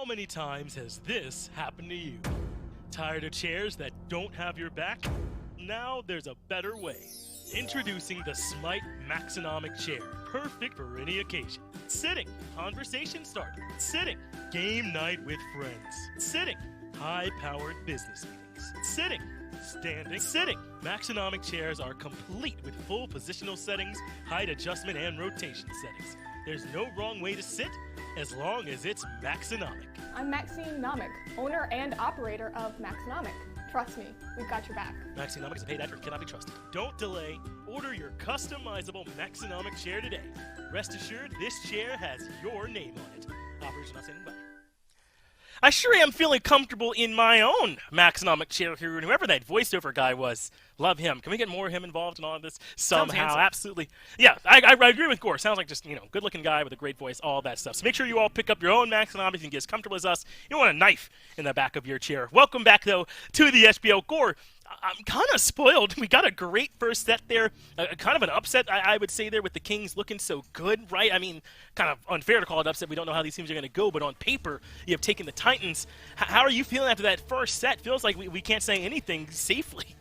How many times has this happened to you? Tired of chairs that don't have your back? Now there's a better way. Introducing the SMITE Maxonomic Chair, perfect for any occasion. Sitting, conversation starter. Sitting, game night with friends. Sitting, high-powered business meetings. Sitting, standing, sitting. Maxonomic chairs are complete with full positional settings, height adjustment, and rotation settings. There's no wrong way to sit as long as it's Maxonomic. I'm Maxine Nomic, owner and operator of Maxonomic. Trust me, we've got your back. Maxonomic is a paid ad and cannot be trusted. Don't delay. Order your customizable Maxonomic chair today. Rest assured, this chair has your name on it. Operators are not standing by. I sure am feeling comfortable in my own Maxonomic chair here, and whoever that voiceover guy was, love him. Can we get more of him involved in all of this somehow? Absolutely. Yeah, I agree with Gore. Sounds like just, good-looking guy with a great voice, all that stuff. So make sure you all pick up your own Maxonomics and get as comfortable as us. You don't want a knife in the back of your chair. Welcome back, though, to the SBO. Gore, I'm kind of spoiled. We got a great first set there. Kind of an upset, I would say, there with the Kings looking so good, right? I mean, kind of unfair to call it upset. We don't know how these teams are going to go, but on paper, you have taken the Titans. How are you feeling after that first set? Feels like we can't say anything safely.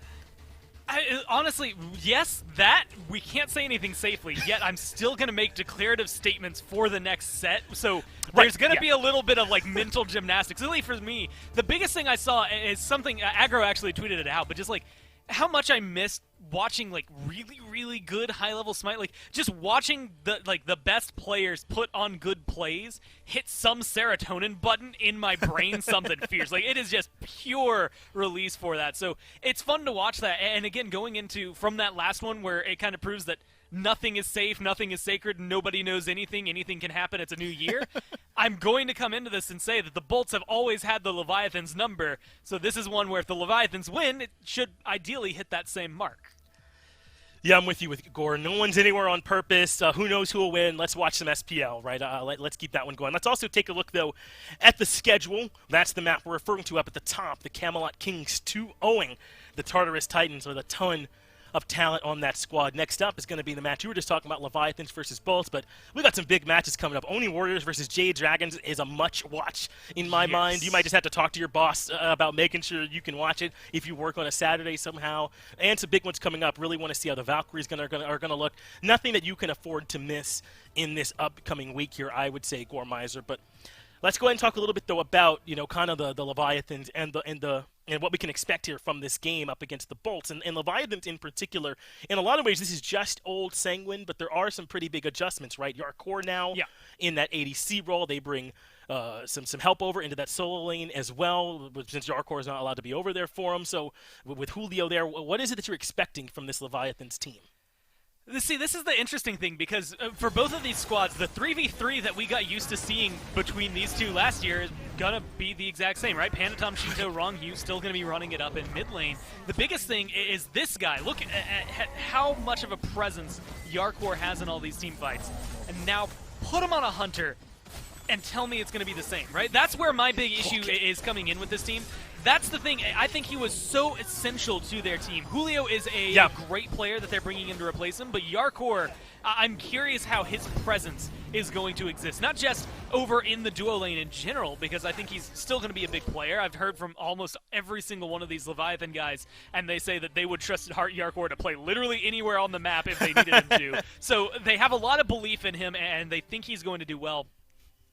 Honestly, yes, that we can't say anything safely, yet I'm still going to make declarative statements for the next set. So there's going to be a little bit of mental gymnastics. Really, for me, the biggest thing I saw is something Aggro actually tweeted it out, but just how much I missed watching really good high-level Smite, just watching the best players put on good plays, hit some serotonin button in my brain, something fierce. It is just pure release for that. So it's fun to watch that. And again, going into from that last one where it kind of proves that nothing is safe, nothing is sacred, nobody knows anything can happen, it's a new year. I'm going to come into this and say that the Bolts have always had the Leviathans number, so this is one where if the Leviathans win, it should ideally hit that same mark. Yeah, I'm with you with Gore. No one's anywhere on purpose. Who knows who will win? Let's watch some SPL, right? Let's keep that one going. Let's also take a look, though, at the schedule. That's the map we're referring to up at the top. The Camelot Kings 2-0ing the Tartarus Titans with a ton of talent on that squad. Next up is going to be the match you were just talking about, Leviathans versus Bolts, but we got some big matches coming up. Oni Warriors versus Jade Dragons is a much watch in my mind. You might just have to talk to your boss about making sure you can watch it if you work on a Saturday somehow. And some big ones coming up. Really want to see how the Valkyries are going to look. Nothing that you can afford to miss in this upcoming week here, I would say, Gormizer. But let's go ahead and talk a little bit, though, about kind of the Leviathans and what we can expect here from this game up against the Bolts. And Leviathans in particular, in a lot of ways, this is just old Sanguine, but there are some pretty big adjustments, right? Yarkor now in that ADC role. They bring some help over into that solo lane as well, since Yarkor is not allowed to be over there for him. So with Julio there, what is it that you're expecting from this Leviathans team? See, this is the interesting thing, because for both of these squads, the 3v3 that we got used to seeing between these two last year is going to be the exact same, right? Panatom, Shinto, Rongyu still going to be running it up in mid lane. The biggest thing is this guy. Look at how much of a presence Yarkor has in all these team fights. And now put him on a Hunter and tell me it's going to be the same, right? That's where my big issue is coming in with this team. That's the thing. I think he was so essential to their team. Julio is a great player that they're bringing in to replace him, but Yarkor, I'm curious how his presence is going to exist. Not just over in the duo lane in general, because I think he's still going to be a big player. I've heard from almost every single one of these Leviathan guys, and they say that they would trust Yarkor to play literally anywhere on the map if they needed him to. So they have a lot of belief in him, and they think he's going to do well.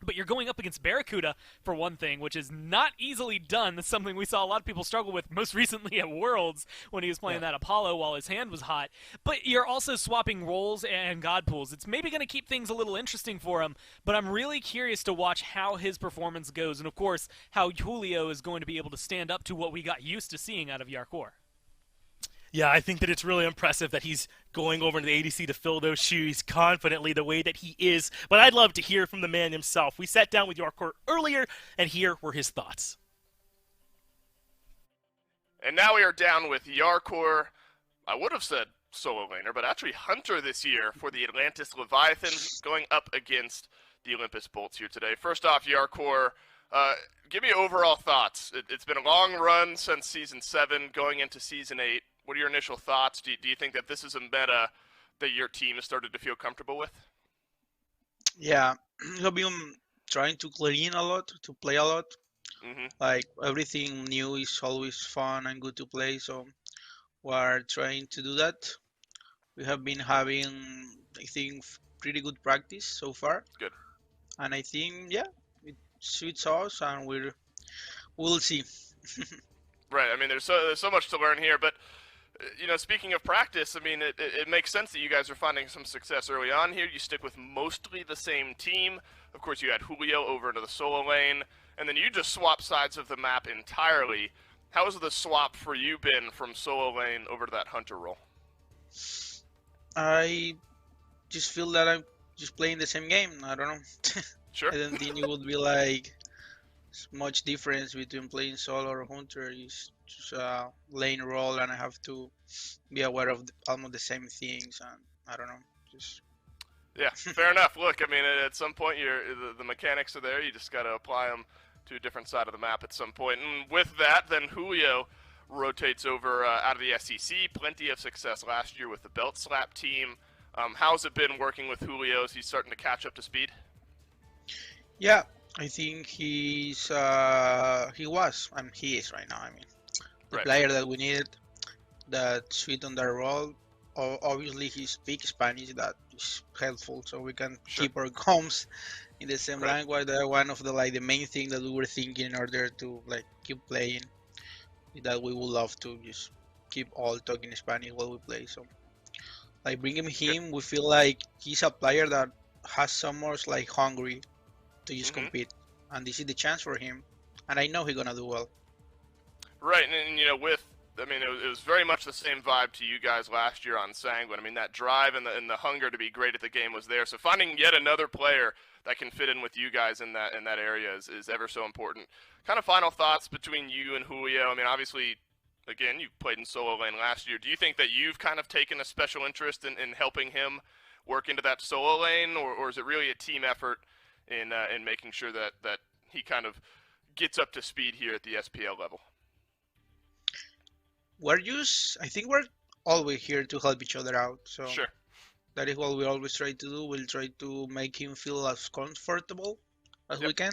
But you're going up against Barracuda, for one thing, which is not easily done. That's something we saw a lot of people struggle with, most recently at Worlds, when he was playing that Apollo while his hand was hot. But you're also swapping roles and god pools. It's maybe going to keep things a little interesting for him, but I'm really curious to watch how his performance goes, and of course, how Julio is going to be able to stand up to what we got used to seeing out of Yarkor. Yeah, I think that it's really impressive that he's going over to the ADC to fill those shoes confidently the way that he is. But I'd love to hear from the man himself. We sat down with Yarkor earlier, and here were his thoughts. And now we are down with Yarkor. I would have said solo laner, but actually Hunter this year for the Atlantis Leviathans, going up against the Olympus Bolts here today. First off, Yarkor, give me overall thoughts. It's been a long run since Season 7, going into Season 8. What are your initial thoughts? Do you think that this is a meta that your team has started to feel comfortable with? Yeah, he'll be trying to clean a lot, to play a lot. Hmm. Like everything new is always fun and good to play, so we're trying to do that. We have been having, I think, pretty good practice so far, Good. and I think, yeah, it suits us, and we'll see. Right. I mean, there's so much to learn here, but speaking of practice, I mean, it makes sense that you guys are finding some success early on here. You stick with mostly the same team. Of course, you had Julio over into the solo lane, and then you just swap sides of the map entirely. How has the swap for you been from solo lane over to that hunter role? I just feel that I'm just playing the same game. I don't know. Sure. I don't think it would be like much difference between playing solo or hunter. It's just a lane role, and I have to be aware of almost the same things. And I don't know, just Yeah, fair enough. Look, I mean, at some point, the mechanics are there. You just got to apply them to a different side of the map at some point. And with that, then Julio rotates over out of the SEC. Plenty of success last year with the belt slap team. How's it been working with Julio? Is he starting to catch up to speed? yeah. I think he is right now. I mean, the Right. player that we needed that suit on that role. Obviously, he speaks Spanish. That is helpful, so we can Sure. keep our comms in the same Right. language. That one of the main thing that we were thinking in order to keep playing. That we would love to just keep all talking Spanish while we play. So bringing him, we feel like he's a player that has so much hungry to just Mhm. compete, and this is the chance for him. And I know he's gonna do well. Right, and I mean, it was very much the same vibe to you guys last year on Sanguine. I mean, that drive and the hunger to be great at the game was there. So finding yet another player that can fit in with you guys in that area is ever so important. Kind of final thoughts between you and Julio. I mean, obviously, again, you played in solo lane last year. Do you think that you've kind of taken a special interest in helping him work into that solo lane, or is it really a team effort in making sure that he kind of gets up to speed here at the SPL level? I think we're always here to help each other out. So Sure. that is what we always try to do. We'll try to make him feel as comfortable as we can.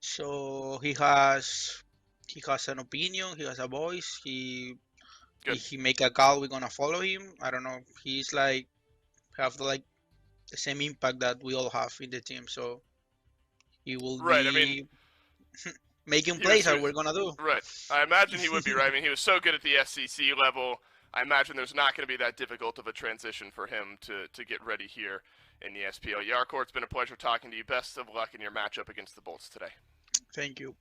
So he has an opinion. He has a voice. Good. If he make a call, we're gonna follow him. I don't know. He's have the same impact that we all have in the team. So he will Right, be I mean, making he plays was- that we're gonna do. Right. I imagine he would be right. I mean, he was so good at the SCC level. I imagine there's not going to be that difficult of a transition for him to get ready here in the SPL. Yarkor, it's been a pleasure talking to you. Best of luck in your matchup against the Bolts today. Thank you.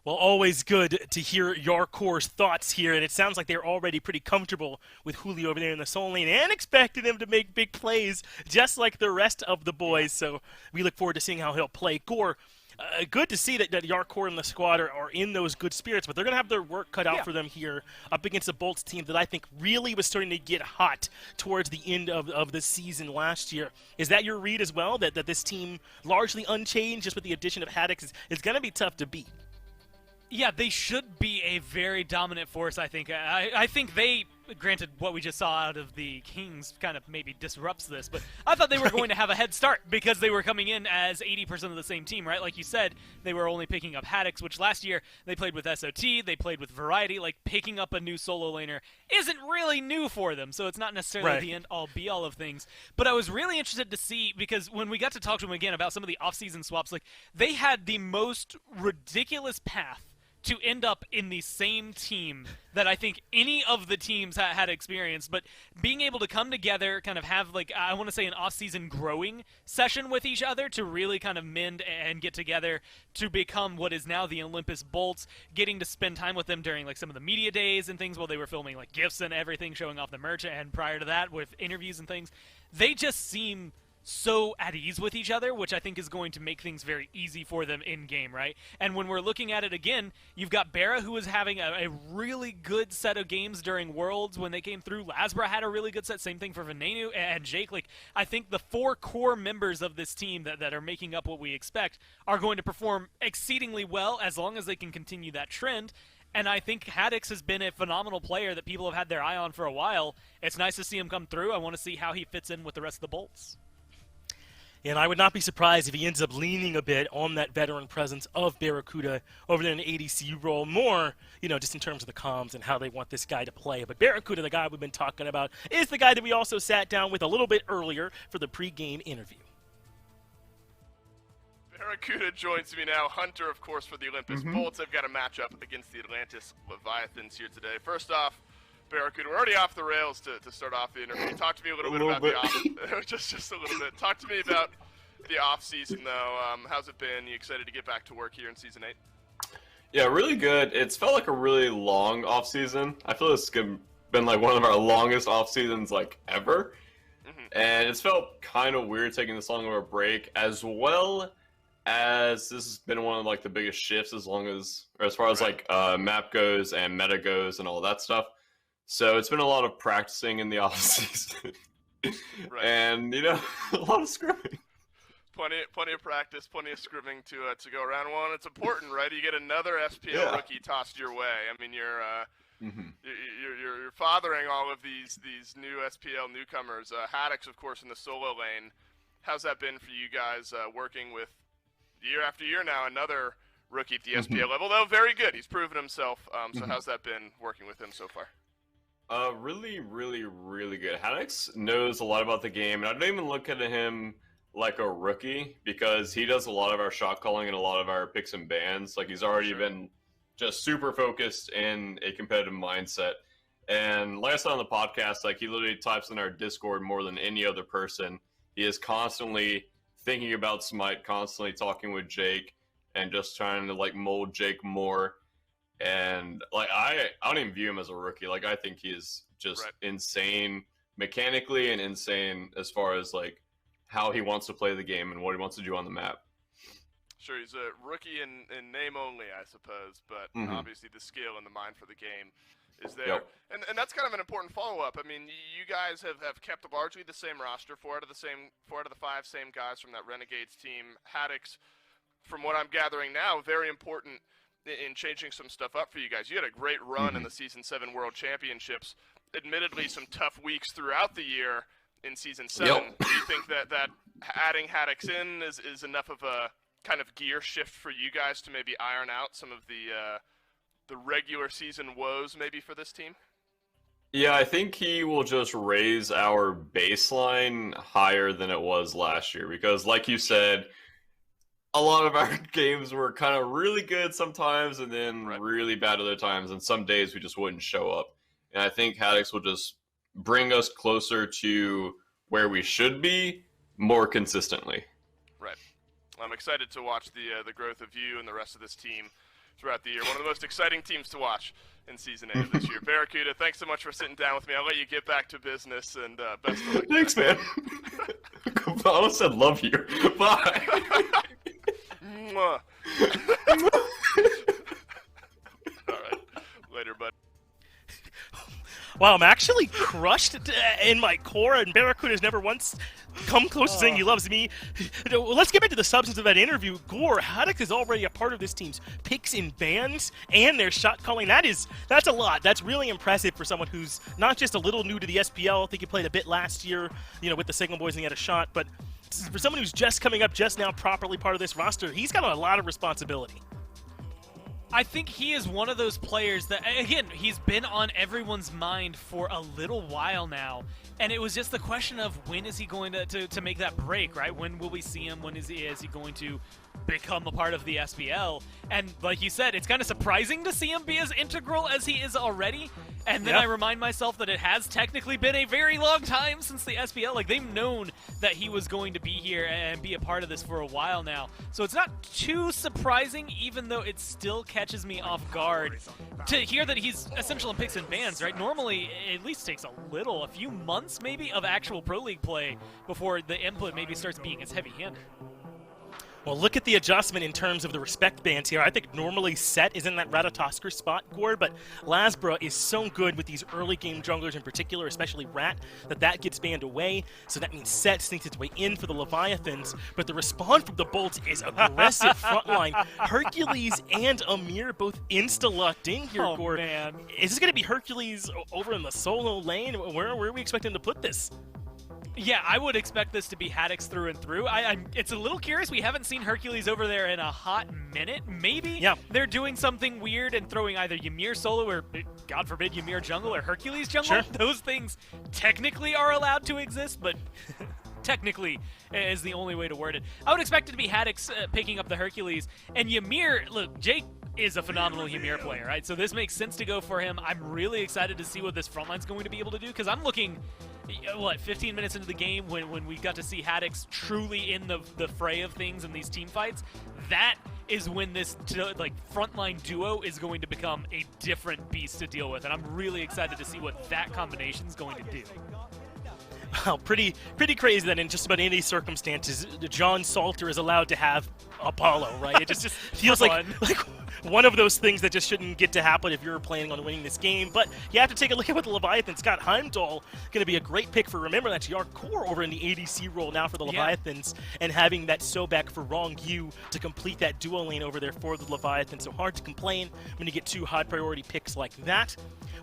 Well, always good to hear Yarkor's thoughts here, and it sounds like they're already pretty comfortable with Julio over there in the solo lane and expecting him to make big plays just like the rest of the boys, so we look forward to seeing how he'll play. Gore, good to see that Yarkor and the squad are in those good spirits, but they're going to have their work cut out for them here up against a Bolts team that I think really was starting to get hot towards the end of the season last year. Is that your read as well, that this team, largely unchanged just with the addition of Haddix, is going to be tough to beat? Yeah, they should be a very dominant force, I think. I think they, granted, what we just saw out of the Kings kind of maybe disrupts this, but I thought they were going to have a head start because they were coming in as 80% of the same team, right? Like you said, they were only picking up Haddix, which last year they played with SOT, they played with Variety. Like, picking up a new solo laner isn't really new for them, so it's not necessarily the end-all, be-all of things. But I was really interested to see, because when we got to talk to them again about some of the off-season swaps, like, they had the most ridiculous path to end up in the same team that I think any of the teams had experienced, but being able to come together, kind of have, like, I want to say an off-season growing session with each other to really kind of mend and get together to become what is now the Olympus Bolts, getting to spend time with them during, like, some of the media days and things while they were filming, like, GIFs and everything, showing off the merch, and prior to that with interviews and things. They just seem so at ease with each other, which I think is going to make things very easy for them in-game, right? And when we're looking at it again, you've got Barra, who is having a really good set of games during Worlds when they came through. Lasbra had a really good set, same thing for Venenu and Jake. Like, I think the four core members of this team that are making up what we expect are going to perform exceedingly well as long as they can continue that trend. And I think Haddix has been a phenomenal player that people have had their eye on for a while. It's nice to see him come through. I want to see how he fits in with the rest of the Bolts. And I would not be surprised if he ends up leaning a bit on that veteran presence of Barracuda over there in the ADC role more, just in terms of the comms and how they want this guy to play. But Barracuda, the guy we've been talking about, is the guy that we also sat down with a little bit earlier for the pregame interview. Barracuda joins me now. Hunter, of course, for the Olympus Bolts. They've got a matchup against the Atlantis Leviathans here today. First off, Barracuda, we're already off the rails to start off the interview. Talk to me a little bit about the off. just a little bit. Talk to me about the off season, though. How's it been? You excited to get back to work here in season 8? Yeah, really good. It's felt like a really long off season. I feel it's been like one of our longest off seasons like ever, and it's felt kind of weird taking this long of a break, as well as this has been one of like the biggest shifts as far as like map goes and meta goes and all that stuff. So it's been a lot of practicing in the off season, and a lot of scrimming. Plenty of practice, plenty of scrimming to go around. Well, and it's important, right? You get another SPL rookie tossed your way. I mean, you're fathering all of these new SPL newcomers. Haddix, of course, in the solo lane. How's that been for you guys working with year after year now another rookie at the SPL level? Though very good, he's proven himself. So how's that been working with him so far? Really, really, really good. Haddix knows a lot about the game, and I don't even look at him like a rookie because he does a lot of our shot calling and a lot of our picks and bans. Like, he's already been just super focused in a competitive mindset. And like I said on the podcast, like, he literally types in our Discord more than any other person. He is constantly thinking about SMITE, constantly talking with Jake, and just trying to like mold Jake more. And like, I don't even view him as a rookie. Like, I think he is just insane mechanically and insane as far as like how he wants to play the game and what he wants to do on the map. Sure, he's a rookie in name only, I suppose, but obviously the skill and the mind for the game is there. And that's kind of an important follow-up. I mean, you guys have kept largely the same roster, four out of the 5 same guys from that Renegades team. Haddix, from what I'm gathering now, very important in changing some stuff up for you guys. You had a great run in the Season 7 World Championships. Admittedly, some tough weeks throughout the year in Season 7. Do you think that adding Haddix in is enough of a kind of gear shift for you guys to maybe iron out some of the regular season woes maybe for this team? Yeah, I think he will just raise our baseline higher than it was last year because, like you said, a lot of our games were kind of really good sometimes and then really bad other times, and some days we just wouldn't show up. And I think Haddix will just bring us closer to where we should be more consistently. Right. I'm excited to watch the growth of you and the rest of this team throughout the year. One of the most exciting teams to watch in Season 8 of this year. Barracuda, thanks so much for sitting down with me. I'll let you get back to business, and best of luck. Thanks, man. I almost said love you. Bye. Mwah. All right. Later, bud. Wow, I'm actually crushed in my core, and Barracuda's never once come close to saying he loves me. Well, let's get back to the substance of that interview. Gore, Haddix is already a part of this team's picks and bans and their shot calling. That's a lot. That's really impressive for someone who's not just a little new to the SPL. I think he played a bit last year, with the Signal Boys and he had a shot. But for someone who's just coming up, just now properly part of this roster, he's got a lot of responsibility. I think he is one of those players that, again, he's been on everyone's mind for a little while now. And it was just the question of when is he going to make that break, right? When will we see him? When is he going to become a part of the SPL? And like you said, it's kind of surprising to see him be as integral as he is already. And then I remind myself that it has technically been a very long time since the SPL. Like, they've known that he was going to be here and be a part of this for a while now. So it's not too surprising, even though it still catches me off guard to hear that he's essential in picks and bans, right? Normally, it at least takes a few months maybe of actual Pro League play before the input maybe starts being as heavy-handed. Well, look at the adjustment in terms of the respect bans here. I think normally Set is in that Ratatosker spot, Gore, but Lasbra is so good with these early game junglers in particular, especially Rat, that gets banned away. So that means Set sneaks its way in for the Leviathans, but the respawn from the Bolts is aggressive frontline. Hercules and Amir both insta-locked in here, Gore. Man. Is this going to be Hercules over in the solo lane? Where are we expecting to put this? Yeah, I would expect this to be Haddix through and through. It's a little curious. We haven't seen Hercules over there in a hot minute. Maybe they're doing something weird and throwing either Ymir solo or, God forbid, Ymir jungle or Hercules jungle. Sure. Those things technically are allowed to exist, but technically is the only way to word it. I would expect it to be Haddix picking up the Hercules. And Ymir, look, Jake is a phenomenal Ymir player, right? So this makes sense to go for him. I'm really excited to see what this frontline's going to be able to do, because I'm looking, 15 minutes into the game when we got to see Haddix truly in the fray of things in these team fights. That is when this frontline duo is going to become a different beast to deal with, and I'm really excited to see what that combination is going to do. Well, pretty crazy that in just about any circumstances, John Salter is allowed to have Apollo, right? It just feels like one of those things that just shouldn't get to happen if you're planning on winning this game. But you have to take a look at what the Leviathans got. Heimdall going to be a great pick for, remember, that's Yarkor over in the ADC role now for the Leviathans, and having that Sobek for Wrong Yu to complete that duo lane over there for the Leviathans. So hard to complain when you get two high priority picks like that.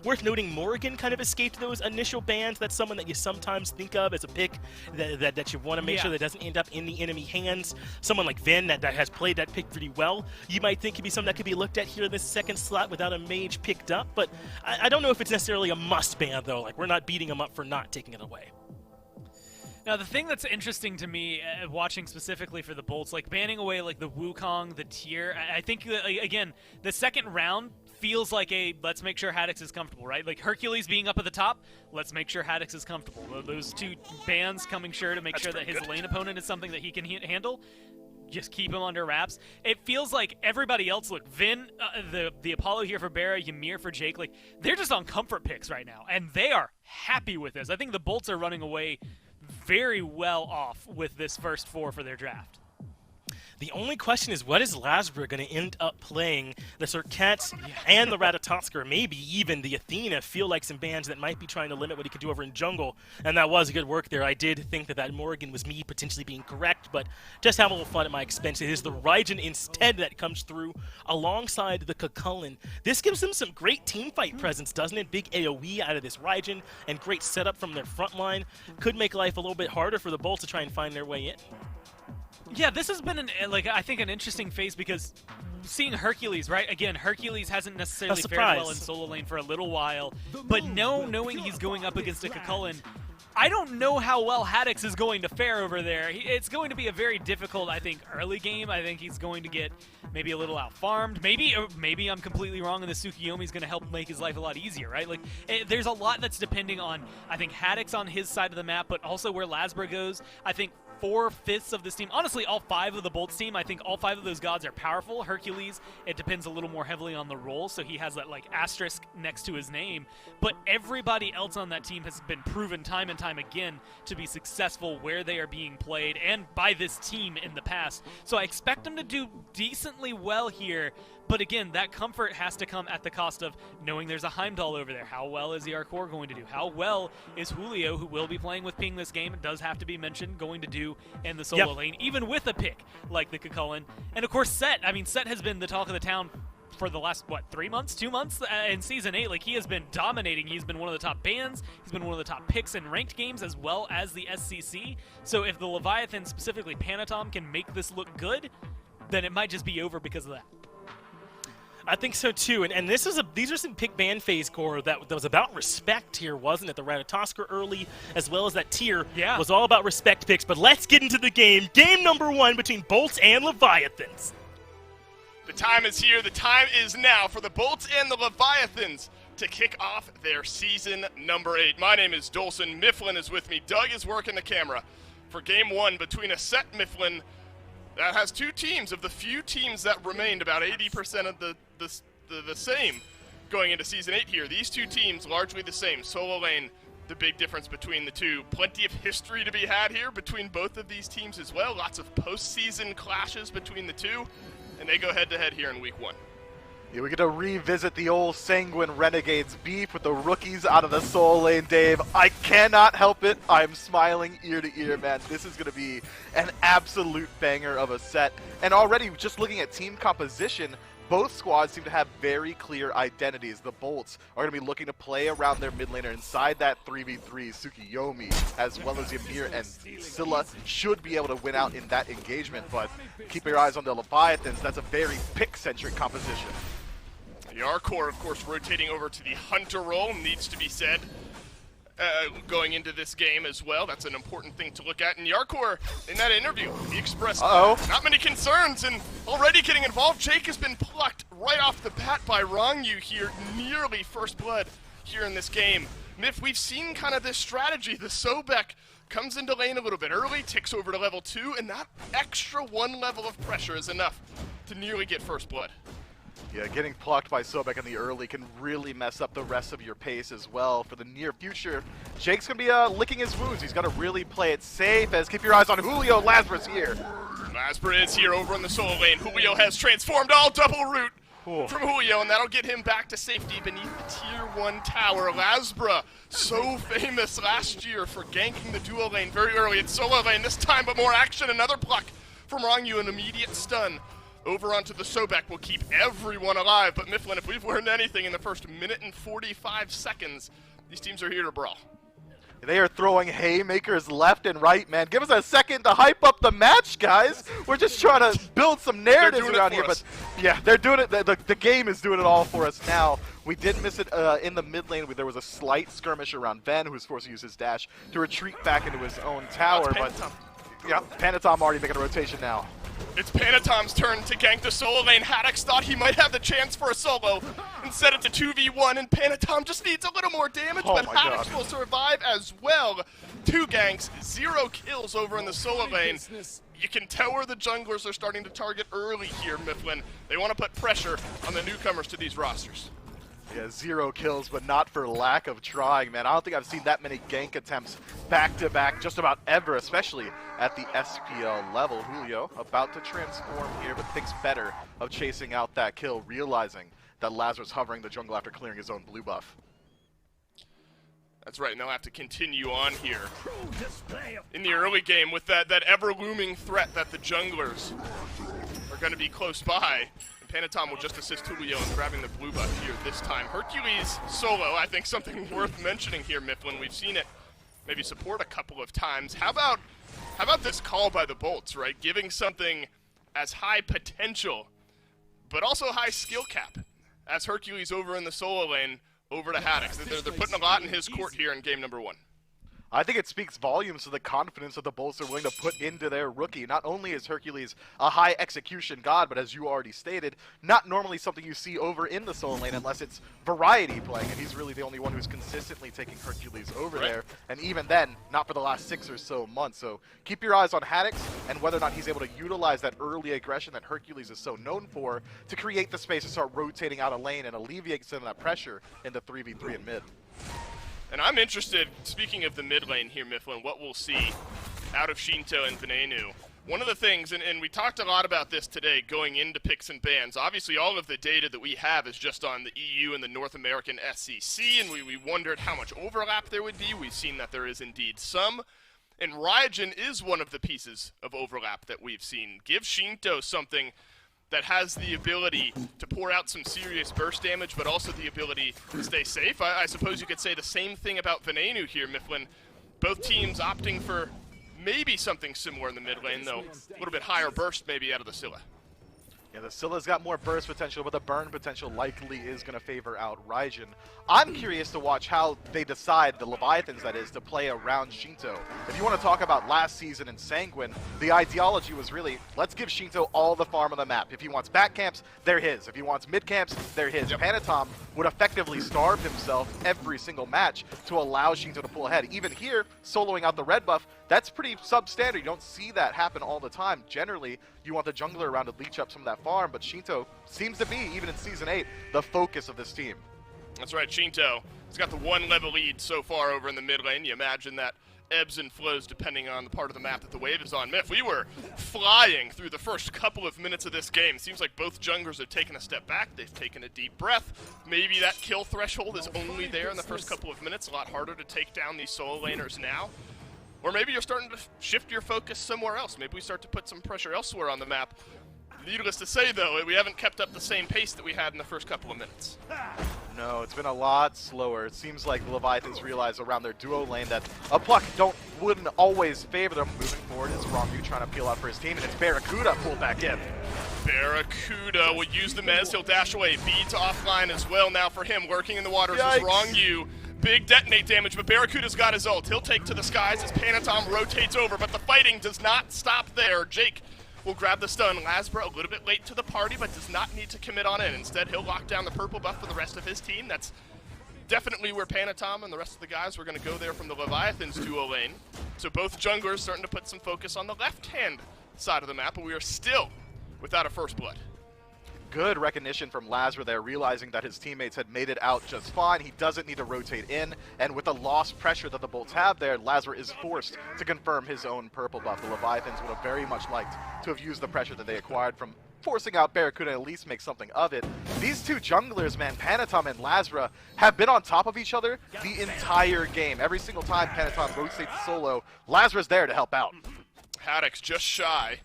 Worth noting, Morrigan kind of escaped those initial bans. That's someone that you sometimes think of as a pick that you want to make sure that doesn't end up in the enemy hands. Someone like Ven that has played that pick pretty well, you might think could be something that could be looked at here in this second slot without a mage picked up. But I don't know if it's necessarily a must ban, though. Like, we're not beating him up for not taking it away. Now, the thing that's interesting to me, watching specifically for the Bolts, like banning away like the Wukong, the Tier, I think, again, the second round feels like let's make sure Haddix is comfortable, right? Like Hercules being up at the top, let's make sure Haddix is comfortable. Those two bans coming sure to make sure that his lane opponent is something that he can handle. Just keep him under wraps. It feels like everybody else, look, Vin, the Apollo here for Barra, Ymir for Jake, like, they're just on comfort picks right now, and they are happy with this. I think the Bolts are running away very well off with this first four for their draft. The only question is, what is Lasbra going to end up playing? The Serkets and the Ratatoskr, maybe even the Athena, feel like some bans that might be trying to limit what he could do over in jungle, and that was good work there. I did think that Morrigan was me potentially being correct, but just have a little fun at my expense. It is the Raijin instead that comes through alongside the Kukulkan. This gives them some great team fight presence, doesn't it? Big AoE out of this Raijin and great setup from their front line. Could make life a little bit harder for the Bolts to try and find their way in. Yeah, this has been, I think, an interesting phase, because seeing Hercules, right? Again, Hercules hasn't necessarily fared well in solo lane for a little while, but knowing he's going up against a Kukulkan, I don't know how well Haddix is going to fare over there. It's going to be a very difficult, I think, early game. I think he's going to get maybe a little out-farmed. Maybe I'm completely wrong, and the Tsukiyomi is going to help make his life a lot easier, right? Like, there's a lot that's depending on, I think, Haddix on his side of the map, but also where Lasbra goes. I think 4/5 of this team, honestly, all 5 of the Bolts team, I think all 5 of those gods are powerful. Hercules, it depends a little more heavily on the role, so he has that like asterisk next to his name. But everybody else on that team has been proven time and time again to be successful where they are being played and by this team in the past. So I expect them to do decently well here. But again, that comfort has to come at the cost of knowing there's a Heimdall over there. How well is the Yarkor going to do? How well is Julio, who will be playing with Ping this game, it does have to be mentioned, going to do in the solo lane, even with a pick like the Kukulkan? And of course, Set. I mean, Set has been the talk of the town for the last, 3 months, 2 months in Season 8. Like, he has been dominating. He's been one of the top bans. He's been one of the top picks in ranked games as well as the SCC. So if the Leviathan, specifically Panatom, can make this look good, then it might just be over because of that. I think so too, and these are some pick ban phase core that was about respect here, wasn't it? The Ratatoskr early, as well as that Tier, was all about respect picks. But let's get into the game. Game number 1 between Bolts and Leviathans. The time is here. The time is now for the Bolts and the Leviathans to kick off their season number 8. My name is Dolson. Mifflin is with me. Doug is working the camera for game 1 between a Set Mifflin that has 2 teams of the few teams that remained, about 80% of the same going into Season 8 here. These 2 teams largely the same. Solo lane, the big difference between the 2. Plenty of history to be had here between both of these teams as well. Lots of postseason clashes between the 2, and they go head-to-head here in Week 1. Yeah, we get to revisit the old Sanguine Renegades beef with the rookies out of the solo lane, Dave. I cannot help it. I'm smiling ear to ear, man. This is going to be an absolute banger of a set. And already, just looking at team composition, both squads seem to have very clear identities. The Bolts are going to be looking to play around their mid laner inside that 3v3. Tsukiyomi, as well as Ymir and Scylla, should be able to win out in that engagement, but keep your eyes on the Leviathans. That's a very pick-centric composition. The Arcor, of course, rotating over to the Hunter role, needs to be said. Going into this game as well. That's an important thing to look at. And Yarkor, in that interview, he expressed not many concerns and already getting involved. Jake has been plucked right off the bat by Rongyu here, nearly first blood here in this game. Myth, we've seen kind of this strategy. The Sobek comes into lane a little bit early, ticks over to level 2, and that extra 1 level of pressure is enough to nearly get first blood. Yeah, getting plucked by Sobek in the early can really mess up the rest of your pace as well. For the near future, Jake's going to be licking his wounds. He's got to really play it safe, as keep your eyes on Julio. Lazarus here. Lasbra is here over in the solo lane. Julio has transformed all double root from Julio, and that'll get him back to safety beneath the tier 1 tower. Lasbra, so famous last year for ganking the duo lane very early in solo lane. This time, but more action. Another pluck from Rongyu, an immediate stun. Over onto the Sobek will keep everyone alive, but Mifflin, if we've learned anything in the first minute and 45 seconds, these teams are here to brawl. They are throwing haymakers left and right, man. Give us a second to hype up the match, guys. We're just trying to build some narratives around here, but yeah, they're doing it. The game is doing it all for us now. We did miss it in the mid lane. There was a slight skirmish around Ven, who was forced to use his dash to retreat back into his own tower, but yeah, Panatom already making a rotation now. It's Panatom's turn to gank the solo lane. Haddix thought he might have the chance for a solo. Instead it's a 2v1, and Panatom just needs a little more damage, but Haddix will survive as well. 2 ganks, 0 kills over in the solo lane. You can tell where the junglers are starting to target early here, Mifflin. They want to put pressure on the newcomers to these rosters. Yeah, 0 kills, but not for lack of trying, man. I don't think I've seen that many gank attempts back-to-back just about ever, especially at the SPL level. Julio about to transform here, but thinks better of chasing out that kill, realizing that Lazarus hovering the jungle after clearing his own blue buff. That's right, and they'll have to continue on here in the early game with that ever-looming threat that the junglers are going to be close by. Panatom will just assist Julio in grabbing the blue buff here this time. Hercules solo, I think something worth mentioning here, Mifflin. We've seen it maybe support a couple of times. How about this call by the Bolts, right? Giving something as high potential, but also high skill cap, as Hercules over in the solo lane over to Haddix. They're putting a lot in his court here in game number 1. I think it speaks volumes to the confidence that the Bolts are willing to put into their rookie. Not only is Hercules a high execution god, but as you already stated, not normally something you see over in the solo lane unless it's variety playing, and he's really the only one who's consistently taking Hercules over there, and even then, not for the last 6 or so months. So keep your eyes on Haddix and whether or not he's able to utilize that early aggression that Hercules is so known for to create the space to start rotating out a lane and alleviate some of that pressure in the 3v3 in mid. And I'm interested, speaking of the mid lane here, Mifflin, what we'll see out of Shinto and Venenu. One of the things, and we talked a lot about this today going into picks and bans, obviously all of the data that we have is just on the EU and the North American SEC, and we wondered how much overlap there would be. We've seen that there is indeed some. And Raijin is one of the pieces of overlap that we've seen. Give Shinto something that has the ability to pour out some serious burst damage, but also the ability to stay safe. I suppose you could say the same thing about Venenu here, Mifflin. Both teams opting for maybe something similar in the mid lane, though a little bit higher burst maybe out of the Scylla. Yeah, the Scylla's got more burst potential, but the burn potential likely is going to favor out Raijin. I'm curious to watch how they decide, the Leviathans that is, to play around Shinto. If you want to talk about last season in Sanguine, the ideology was really, let's give Shinto all the farm on the map. If he wants back camps, they're his. If he wants mid camps, they're his. Panatom would effectively starve himself every single match to allow Shinto to pull ahead. Even here, soloing out the red buff, that's pretty substandard. You don't see that happen all the time. Generally, you want the jungler around to leech up some of that farm, but Shinto seems to be, even in Season 8, the focus of this team. That's right, Shinto has got the 1 level lead so far over in the mid lane. You imagine that ebbs and flows depending on the part of the map that the wave is on. Miff, we were flying through the first couple of minutes of this game. Seems like both junglers have taken a step back. They've taken a deep breath. Maybe that kill threshold is only there in the first couple of minutes. A lot harder to take down these solo laners now. Or maybe you're starting to shift your focus somewhere else. Maybe we start to put some pressure elsewhere on the map. Needless to say, though, we haven't kept up the same pace that we had in the first couple of minutes. No, it's been a lot slower. It seems like the Leviathans realize around their duo lane that a pluck wouldn't always favor them. Moving forward is Rongu trying to peel out for his team, and it's Barracuda pulled back in. Barracuda will use the mez. He'll dash away. Beads offline as well now for him. Lurking in the waters is Rongu. Big detonate damage, but Barracuda's got his ult. He'll take to the skies as Panatom rotates over, but the fighting does not stop there. Jake will grab the stun. Lasbra a little bit late to the party, but does not need to commit on in. Instead, he'll lock down the purple buff for the rest of his team. That's definitely where Panatom and the rest of the guys were going to go there from the Leviathans duo lane. So both junglers starting to put some focus on the left-hand side of the map, but we are still without a first blood. Good recognition from Lasbra there, realizing that his teammates had made it out just fine. He doesn't need to rotate in, and with the lost pressure that the Bolts have there, Lasbra is forced to confirm his own purple buff. The Leviathans would have very much liked to have used the pressure that they acquired from forcing out Barracuda and at least make something of it. These two junglers, man, Panatom and Lasbra, have been on top of each other the entire game. Every single time Panatom rotates solo, Lasbra's there to help out. Haddock's just shy.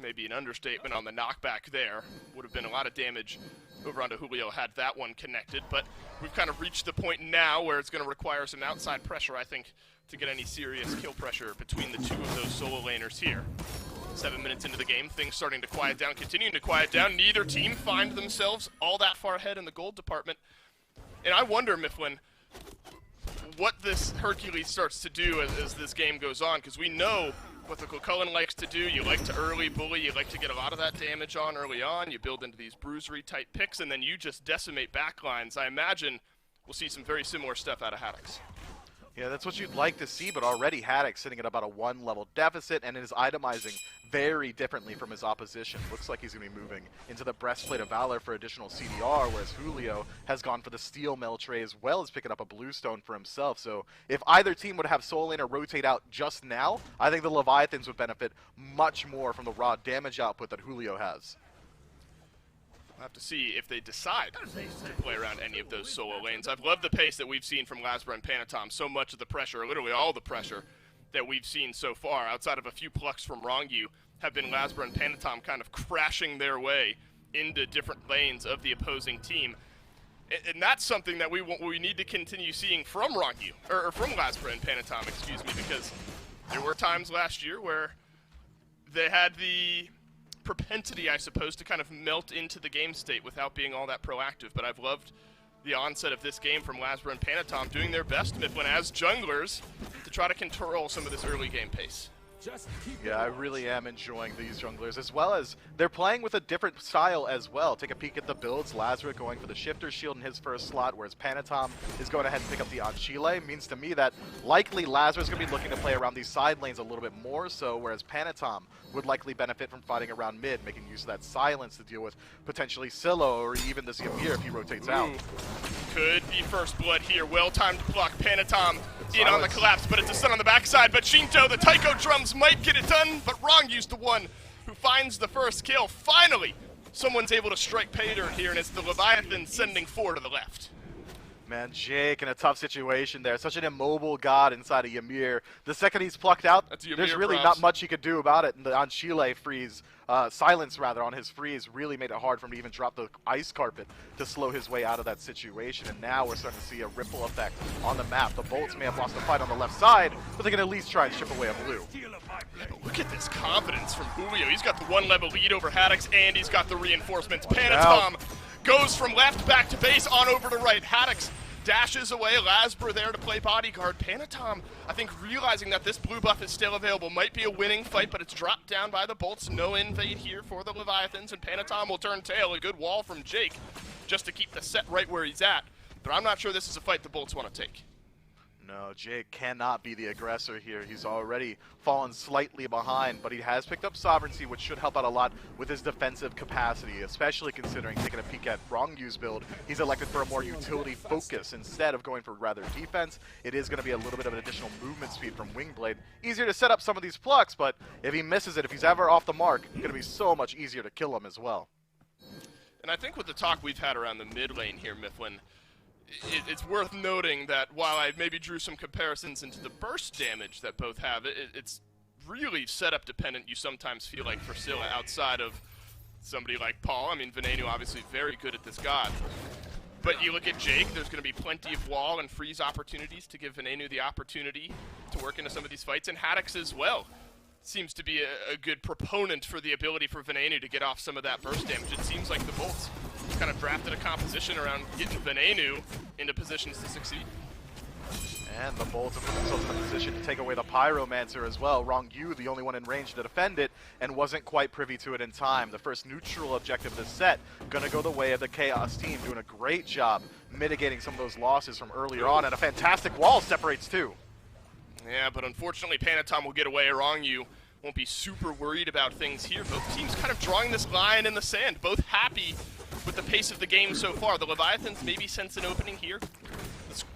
Maybe an understatement on the knockback there. Would have been a lot of damage over onto Julio had that one connected, but we've kind of reached the point now where it's going to require some outside pressure, I think, to get any serious kill pressure between the two of those solo laners here. 7 minutes into the game, things starting to quiet down, continuing to quiet down. Neither team find themselves all that far ahead in the gold department. And I wonder, Mifflin, what this Hercules starts to do as this game goes on, because we know what the Cullen likes to do. You like to early bully, you like to get a lot of that damage on early on, you build into these bruisery type picks, and then you just decimate backlines. I imagine we'll see some very similar stuff out of Haddock's. Yeah, that's what you'd like to see, but already Haddock sitting at about a 1-level deficit and is itemizing very differently from his opposition. Looks like he's going to be moving into the Breastplate of Valor for additional CDR, whereas Julio has gone for the Steel Mail Tray as well as picking up a Bluestone for himself. So if either team would have Soul Laner rotate out just now, I think the Leviathans would benefit much more from the raw damage output that Julio has. We'll have to see if they decide to play around any of those solo lanes. I've loved the pace that we've seen from Lasbra and Panatom. So much of the pressure, literally all the pressure that we've seen so far, outside of a few plucks from Rongu, have been Lasbra and Panatom kind of crashing their way into different lanes of the opposing team. And that's something that we need to continue seeing from Rongu, or from Lasbra and Panatom, excuse me, because there were times last year where they had the propensity, I suppose, to kind of melt into the game state without being all that proactive. But I've loved the onset of this game from Lasbra and Panatom doing their best, Mifflin, as junglers to try to control some of this early game pace. Yeah, I really am enjoying these junglers, as well as they're playing with a different style as well. Take a peek at the builds. Lasbra going for the Shifter Shield in his first slot, whereas Panatom is going ahead and pick up the Anchile. Means to me that likely Lasbra's going to be looking to play around these side lanes a little bit more so, whereas Panatom would likely benefit from fighting around mid, making use of that silence to deal with potentially Scylla or even this Ymir if he rotates out. Could be first blood here. Well-timed block. Panatom in on the collapse, but it's a stun on the backside. But Shinto, the Taiko drums might get it done, but Rongu's the one who finds the first kill. Finally, someone's able to strike pay dirt here, and it's the Leviathan sending 4 to the left. Man, Jake in a tough situation there. Such an immobile god inside of Ymir. The second he's plucked out, there's really not much he could do about it. And the Anchile freeze, silence rather, on his freeze really made it hard for him to even drop the ice carpet to slow his way out of that situation. And now we're starting to see a ripple effect on the map. The Bolts may have lost the fight on the left side, but they can at least try and chip away a blue. Yeah, but look at this confidence from Julio. He's got the 1-level lead over Haddock's, and he's got the reinforcements. Panatom goes from left back to base, on over to right. Haddock's dashes away. Lasbra there to play bodyguard. Panatom, I think, realizing that this blue buff is still available, might be a winning fight, but it's dropped down by the Bolts. No invade here for the Leviathans, and Panatom will turn tail. A good wall from Jake just to keep the set right where he's at. But I'm not sure this is a fight the Bolts want to take. No, Jake cannot be the aggressor here. He's already fallen slightly behind, but he has picked up Sovereignty, which should help out a lot with his defensive capacity, especially considering, taking a peek at Rongu's build, he's elected for a more utility focus instead of going for rather defense. It is going to be a little bit of an additional movement speed from Wingblade. Easier to set up some of these plucks, but if he misses it, if he's ever off the mark, it's going to be so much easier to kill him as well. And I think with the talk we've had around the mid lane here, Mifflin, it's worth noting that while I maybe drew some comparisons into the burst damage that both have, it's really setup dependent, you sometimes feel like, for Scylla outside of somebody like Paul. I mean, Venenu obviously very good at this god. But you look at Jake, there's going to be plenty of wall and freeze opportunities to give Venenu the opportunity to work into some of these fights, and Haddix as well seems to be a good proponent for the ability for Venenu to get off some of that burst damage. It seems like the Bolts kind of drafted a composition around getting Venenu into positions to succeed. And the Bolts have put themselves in a position to take away the Pyromancer as well. Wrong Yu, the only one in range to defend it, and wasn't quite privy to it in time. The first neutral objective of this set, gonna go the way of the Chaos team, doing a great job mitigating some of those losses from earlier on, and a fantastic wall separates too. Yeah, but unfortunately Panatom will get away. Wrong Yu won't be super worried about things here. Both teams kind of drawing this line in the sand, both happy with the pace of the game so far. The Leviathans maybe sense an opening here.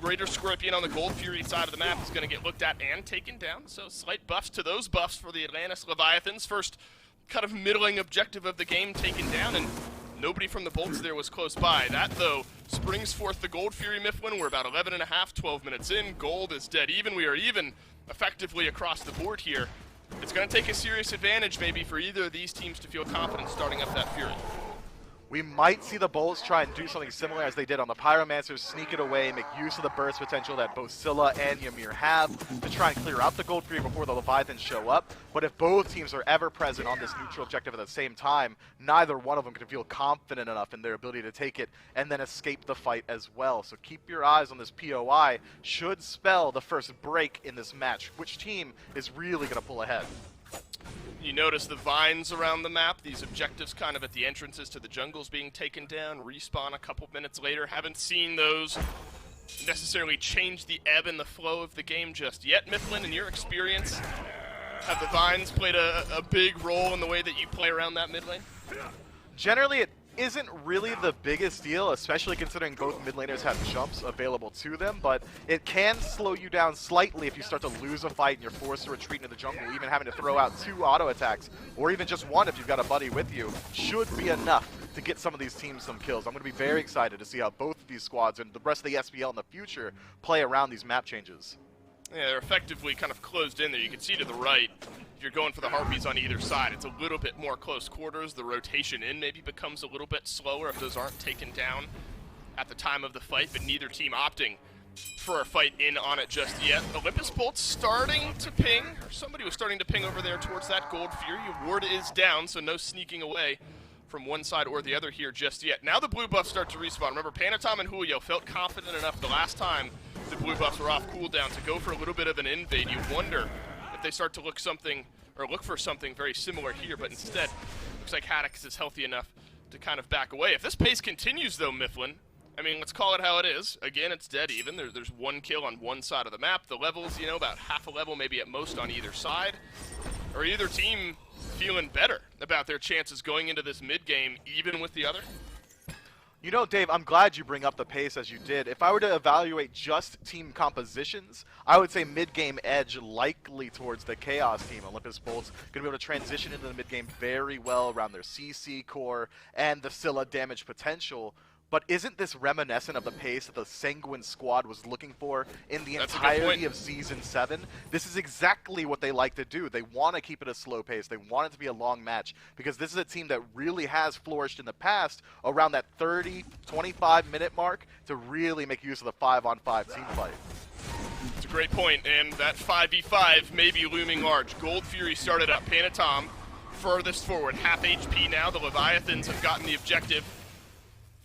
Greater Scorpion on the Gold Fury side of the map is going to get looked at and taken down, so slight buffs to those buffs for the Atlantis Leviathans. First kind of middling objective of the game taken down, and nobody from the Bolts there was close by. That, though, springs forth the Gold Fury Mifflin. We're about 11 and a half, 12 minutes in. Gold is dead even. We are even effectively across the board here. It's going to take a serious advantage maybe for either of these teams to feel confident starting up that Fury. We might see the Bolts try and do something similar as they did on the Pyromancers, sneak it away, make use of the burst potential that both Scylla and Ymir have to try and clear out the Gold Fury before the Leviathans show up. But if both teams are ever present on this neutral objective at the same time, neither one of them can feel confident enough in their ability to take it and then escape the fight as well. So keep your eyes on this POI. Should spell the first break in this match. Which team is really going to pull ahead? You notice the vines around the map, these objectives kind of at the entrances to the jungles being taken down, respawn a couple minutes later. Haven't seen those necessarily change the ebb and the flow of the game just yet. Mifflin, in your experience, have the vines played a big role in the way that you play around that mid lane? Generally, it isn't really the biggest deal, especially considering both mid laners have jumps available to them, but it can slow you down slightly if you start to lose a fight and you're forced to retreat into the jungle. Even having to throw out 2 auto attacks, or even just 1 if you've got a buddy with you, should be enough to get some of these teams some kills. I'm going to be very excited to see how both of these squads and the rest of the SPL in the future play around these map changes. Yeah, they're effectively kind of closed in there. You can see to the right, if you're going for the Harpies on either side, it's a little bit more close quarters. The rotation in maybe becomes a little bit slower if those aren't taken down at the time of the fight, but neither team opting for a fight in on it just yet. Olympus Bolt's starting to ping, or somebody was starting to ping over there towards that Gold Fury. Ward is down, so no sneaking away from one side or the other here just yet. Now the blue buffs start to respawn. Remember, Panatom and Julio felt confident enough the last time the blue buffs were off cooldown to go for a little bit of an invade. You wonder if they start to look for something very similar here, but instead, looks like Haddix is healthy enough to kind of back away. If this pace continues though, Mifflin, I mean, let's call it how it is. Again, it's dead even. There's 1 kill on one side of the map. The levels, you know, about half a level maybe at most on either side. Or either team feeling better about their chances going into this mid-game, even with the other? You know, Dave, I'm glad you bring up the pace as you did. If I were to evaluate just team compositions, I would say mid-game edge likely towards the Chaos team. Olympus Bolt's going to be able to transition into the mid-game very well around their CC core and the Scylla damage potential. But isn't this reminiscent of the pace that the Sanguine squad was looking for in the entirety of Season 7? This is exactly what they like to do. They want to keep it a slow pace. They want it to be a long match because this is a team that really has flourished in the past around that 30, 25-minute mark to really make use of the 5-on-5 team fight. It's a great point, and that 5v5 may be looming large. Gold Fury started up. Panatom furthest forward, half HP now. The Leviathans have gotten the objective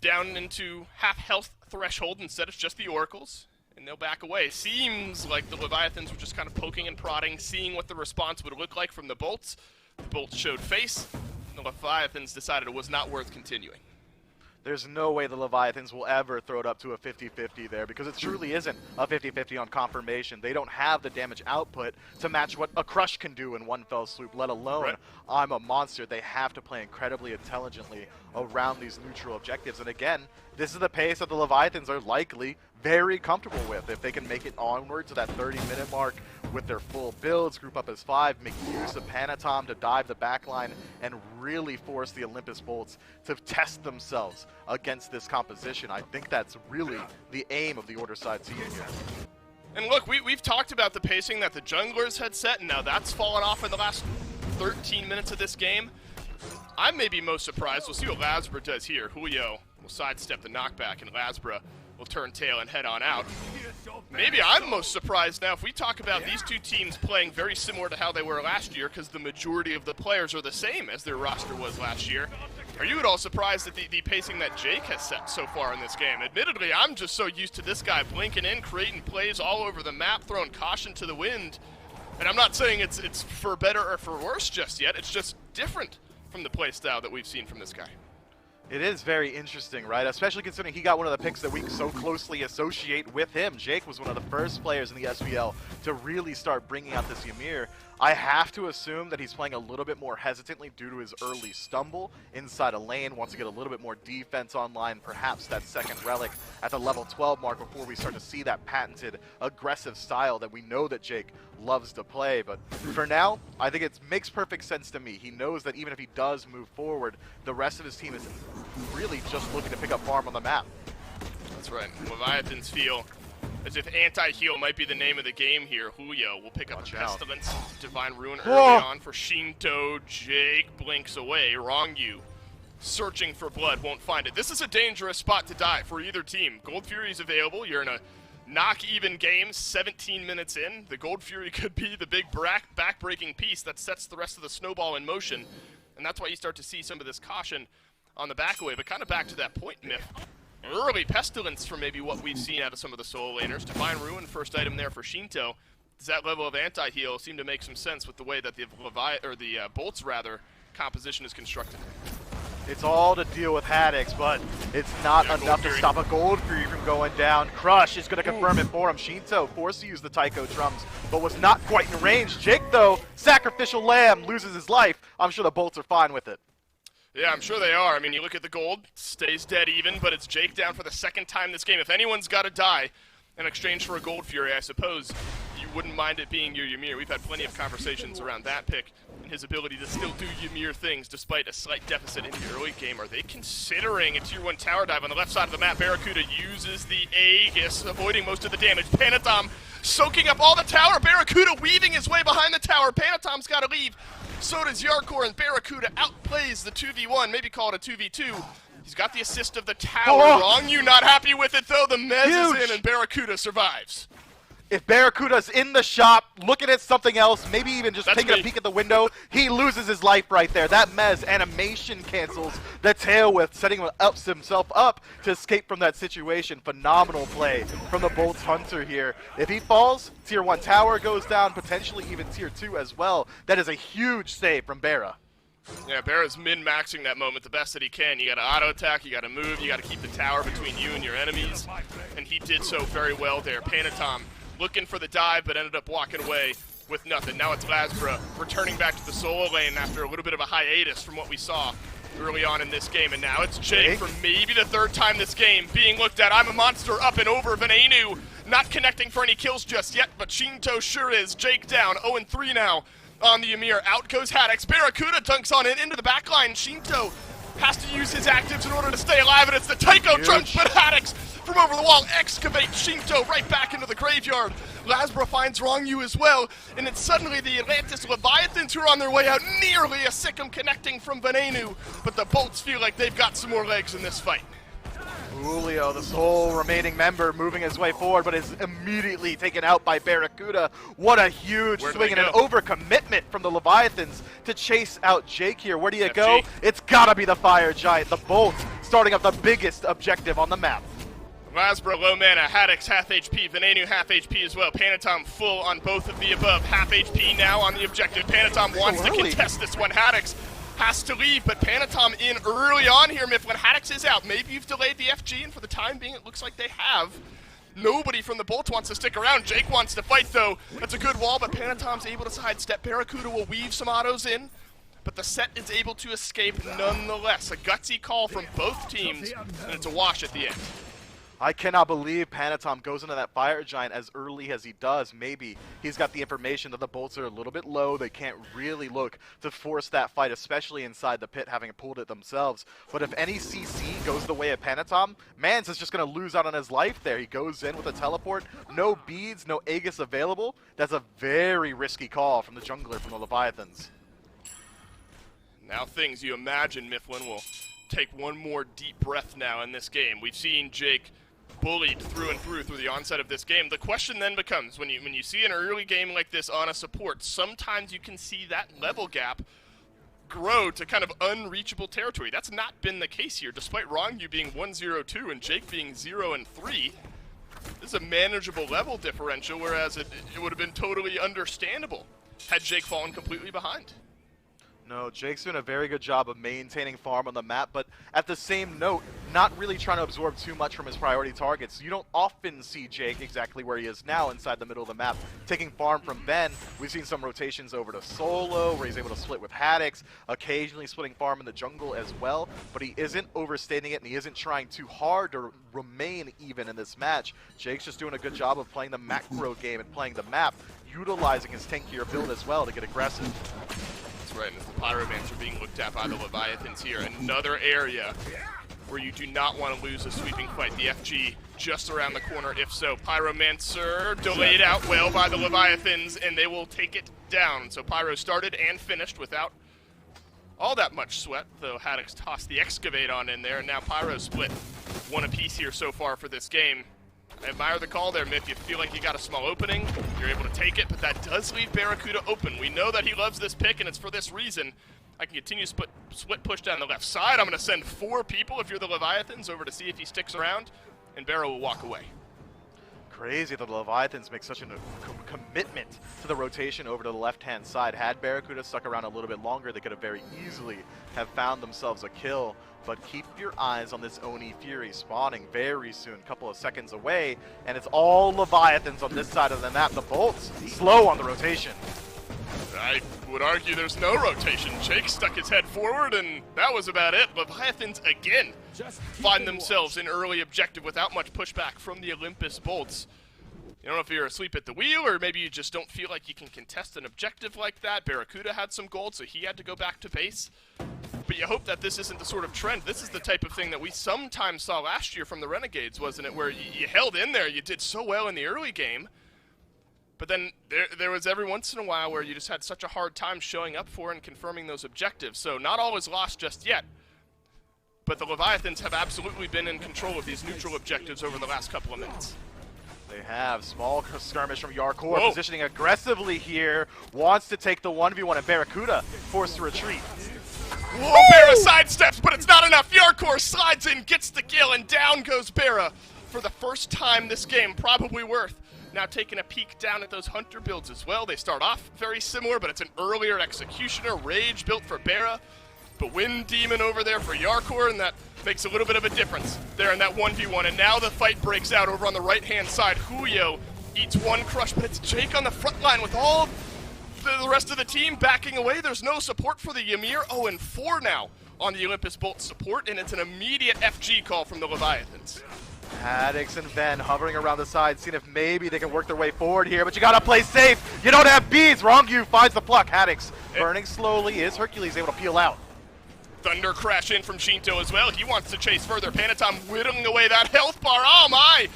down into half health threshold. Instead it's just the Oracles, and they'll back away. Seems like the Leviathans were just kind of poking and prodding, seeing what the response would look like from the Bolts. The Bolts showed face, and the Leviathans decided it was not worth continuing. There's no way the Leviathans will ever throw it up to a 50-50 there because it truly isn't a 50-50 on confirmation. They don't have the damage output to match what a Crush can do in one fell swoop, let alone I'm a monster. They have to play incredibly intelligently around these neutral objectives. And again, this is the pace that the Leviathans are likely very comfortable with. If they can make it onward to that 30-minute mark with their full builds, group up as 5, make use of Panatom to dive the backline and really force the Olympus Bolts to test themselves against this composition. I think that's really the aim of the Order side team here. And look, we've talked about the pacing that the junglers had set, and now that's fallen off in the last 13 minutes of this game. I'm maybe most surprised. We'll see what Lasbra does here. Julio will sidestep the knockback, and Lasbra will turn tail and head on out. Maybe I'm most surprised now if we talk about these two teams playing very similar to how they were last year, because the majority of the players are the same as their roster was last year. Are you at all surprised at the pacing that Jake has set so far in this game? Admittedly, I'm just so used to this guy blinking in, creating plays all over the map, throwing caution to the wind. And I'm not saying it's for better or for worse just yet. It's just different from the play style that we've seen from this guy. It is very interesting, right? Especially considering he got one of the picks that we so closely associate with him. Jake was one of the first players in the SPL to really start bringing out this Ymir. I have to assume that he's playing a little bit more hesitantly due to his early stumble inside a lane, wants to get a little bit more defense online, perhaps that second relic at the level 12 mark before we start to see that patented aggressive style that we know that Jake loves to play. But for now, I think it makes perfect sense to me. He knows that even if he does move forward, the rest of his team is really just looking to pick up farm on the map. That's right. Leviathans feel as if anti-heal might be the name of the game here. Julio will pick up a Pestilence. Divine Ruin early on for Shinto. Jake blinks away. Wrong you. Searching for blood, won't find it. This is a dangerous spot to die for either team. Gold Fury is available. You're in a knock-even game, 17 minutes in. The Gold Fury could be the big back-breaking piece that sets the rest of the snowball in motion. And that's why you start to see some of this caution on the back away. But kind of back to that point, Myth. Early Pestilence from maybe what we've seen out of some of the solo laners. Divine Ruin, first item there for Shinto. Does that level of anti-heal seem to make some sense with the way that the Bolts rather composition is constructed? It's all to deal with Haddix, but it's not enough to stop a Gold Fury from going down. Crush is going to confirm it for him. Shinto forced to use the Taiko drums, but was not quite in range. Jake, though, sacrificial lamb, loses his life. I'm sure the Bolts are fine with it. Yeah, I'm sure they are. I mean, you look at the gold, stays dead even, but it's Jake down for the second time this game. If anyone's got to die in exchange for a Gold Fury, I suppose you wouldn't mind it being your Ymir. We've had plenty of conversations around that pick and his ability to still do Ymir things despite a slight deficit in the early game. Are they considering a tier 1 tower dive on the left side of the map? Barracuda uses the Aegis, avoiding most of the damage. Panatom soaking up all the tower. Barracuda weaving his way behind the tower. Panatom's got to leave. So does Yarkor, and Barracuda outplays the 2v1, maybe call it a 2v2. He's got the assist of the tower. Wrong you, not happy with it though. The Mez is in and Barracuda survives. If Barracuda's in the shop, looking at something else, maybe even just taking a peek at the window, he loses his life right there. That Mez animation cancels the tail whip, setting himself up to escape from that situation. Phenomenal play from the Bolts Hunter here. If he falls, tier 1 tower goes down, potentially even tier 2 as well. That is a huge save from Barra. Yeah, Barra's min-maxing that moment the best that he can. You gotta auto-attack, you gotta move, you gotta keep the tower between you and your enemies. And he did so very well there. Panatom looking for the dive, but ended up walking away with nothing. Now it's Lasbra returning back to the solo lane after a little bit of a hiatus from what we saw early on in this game. And now it's Jake for maybe the third time this game being looked at. I'm a monster up and over. Venenu not connecting for any kills just yet, but Shinto sure is. Jake down, 0-3 now on the Ymir. Out goes Haddix. Barracuda dunks on it into the backline. Shinto has to use his actives in order to stay alive, and it's the Taiko drums, but Haddix from over the wall excavates Shinto right back into the graveyard. Lasbra finds Wrong You as well, and it's suddenly the Atlantis Leviathans who are on their way out, nearly a Sikkim connecting from Venenu, but the Bolts feel like they've got some more legs in this fight. Julio, the sole remaining member, moving his way forward, but is immediately taken out by Barracuda. What a huge swing and an overcommitment from the Leviathans to chase out Jake here. Where do you go? It's gotta be the Fire Giant, the Bolt, starting up the biggest objective on the map. Lasbra low mana, Haddix half HP, Venenu half HP as well. Panatom full on both of the above, half HP now on the objective. Panatom wants to contest this one. Haddix has to leave, but Panatom in early on here, Miff, when Haddix is out. Maybe you've delayed the FG, and for the time being, it looks like they have. Nobody from the Bolts wants to stick around. Jake wants to fight, though. That's a good wall, but Panatom's able to sidestep. Barracuda will weave some autos in, but the set is able to escape nonetheless. A gutsy call from both teams, and it's a wash at the end. I cannot believe Panatom goes into that Fire Giant as early as he does. Maybe he's got the information that the Bolts are a little bit low. They can't really look to force that fight, especially inside the pit, having pulled it themselves. But if any CC goes the way of Panatom, Mans is just going to lose out on his life there. He goes in with a teleport. No beads, no Aegis available. That's a very risky call from the jungler from the Leviathans. Now things you imagine Mifflin will take one more deep breath now in this game. We've seen Jake bullied through and through the onset of this game. The question then becomes, when you see an early game like this on a support, sometimes you can see that level gap grow to kind of unreachable territory. That's not been the case here, despite Wrongyu being 1-0-2 and Jake being 0-3. This is a manageable level differential, whereas it would have been totally understandable had Jake fallen completely behind. No, Jake's doing a very good job of maintaining farm on the map, but at the same note, not really trying to absorb too much from his priority targets. You don't often see Jake exactly where he is now inside the middle of the map, taking farm from Ben. We've seen some rotations over to Solo, where he's able to split with Haddix, occasionally splitting farm in the jungle as well, but he isn't overstating it, and he isn't trying too hard to remain even in this match. Jake's just doing a good job of playing the macro game and playing the map, utilizing his tankier build as well to get aggressive. Right, and as the Pyromans are being looked at by the Leviathans here. Another area where you do not want to lose a sweeping fight. The FG just around the corner, if so. Pyromancer delayed out well by the Leviathans, and they will take it down. So Pyro started and finished without all that much sweat, though Haddix tossed the Excavate on in there, and now Pyro split one apiece here so far for this game. I admire the call there, Miff. You feel like you got a small opening, you're able to take it, but that does leave Barracuda open. We know that he loves this pick, and it's for this reason. I can continue split push down the left side. I'm going to send 4 people, if you're the Leviathans, over to see if he sticks around, and Barrow will walk away. Crazy that the Leviathans make such a commitment to the rotation over to the left-hand side. Had Barracuda stuck around a little bit longer, they could have very easily have found themselves a kill. But keep your eyes on this Oni Fury spawning very soon, a couple of seconds away, and it's all Leviathans on this side of the map. The Bolts slow on the rotation. I would argue there's no rotation. Jake stuck his head forward, and that was about it. Leviathans again find themselves in early objective without much pushback from the Olympus Bolts. You don't know if you're asleep at the wheel, or maybe you just don't feel like you can contest an objective like that. Barracuda had some gold, so he had to go back to base. But you hope that this isn't the sort of trend. This is the type of thing that we sometimes saw last year from the Renegades, wasn't it? Where you held in there, you did so well in the early game, but then there was every once in a while where you just had such a hard time showing up for and confirming those objectives. So not all is lost just yet. But the Leviathans have absolutely been in control of these neutral objectives over the last couple of minutes. They have small skirmish from Yarkor, positioning aggressively here, wants to take the 1v1, and Barracuda forced to retreat. Whoa, Barra sidesteps, but it's not enough. Yarkor slides in, gets the kill, and down goes Barra for the first time this game. Probably worth. Now taking a peek down at those Hunter builds as well. They start off very similar, but it's an earlier Executioner. Rage built for Barra, but Wind Demon over there for Yarkor, and that makes a little bit of a difference there in that 1v1. And now the fight breaks out over on the right-hand side. Julio eats one crush, but it's Jake on the front line with all the rest of the team backing away. There's no support for the Ymir. 0-4 now on the Olympus Bolt support, and it's an immediate FG call from the Leviathans. Haddix and Ben hovering around the side, seeing if maybe they can work their way forward here, but you gotta play safe. You don't have beads. Wrongyu finds the pluck. Haddix burning slowly. Is Hercules able to peel out? Thunder crash in from Shinto as well. He wants to chase further. Panatom whittling away that health bar. Oh my!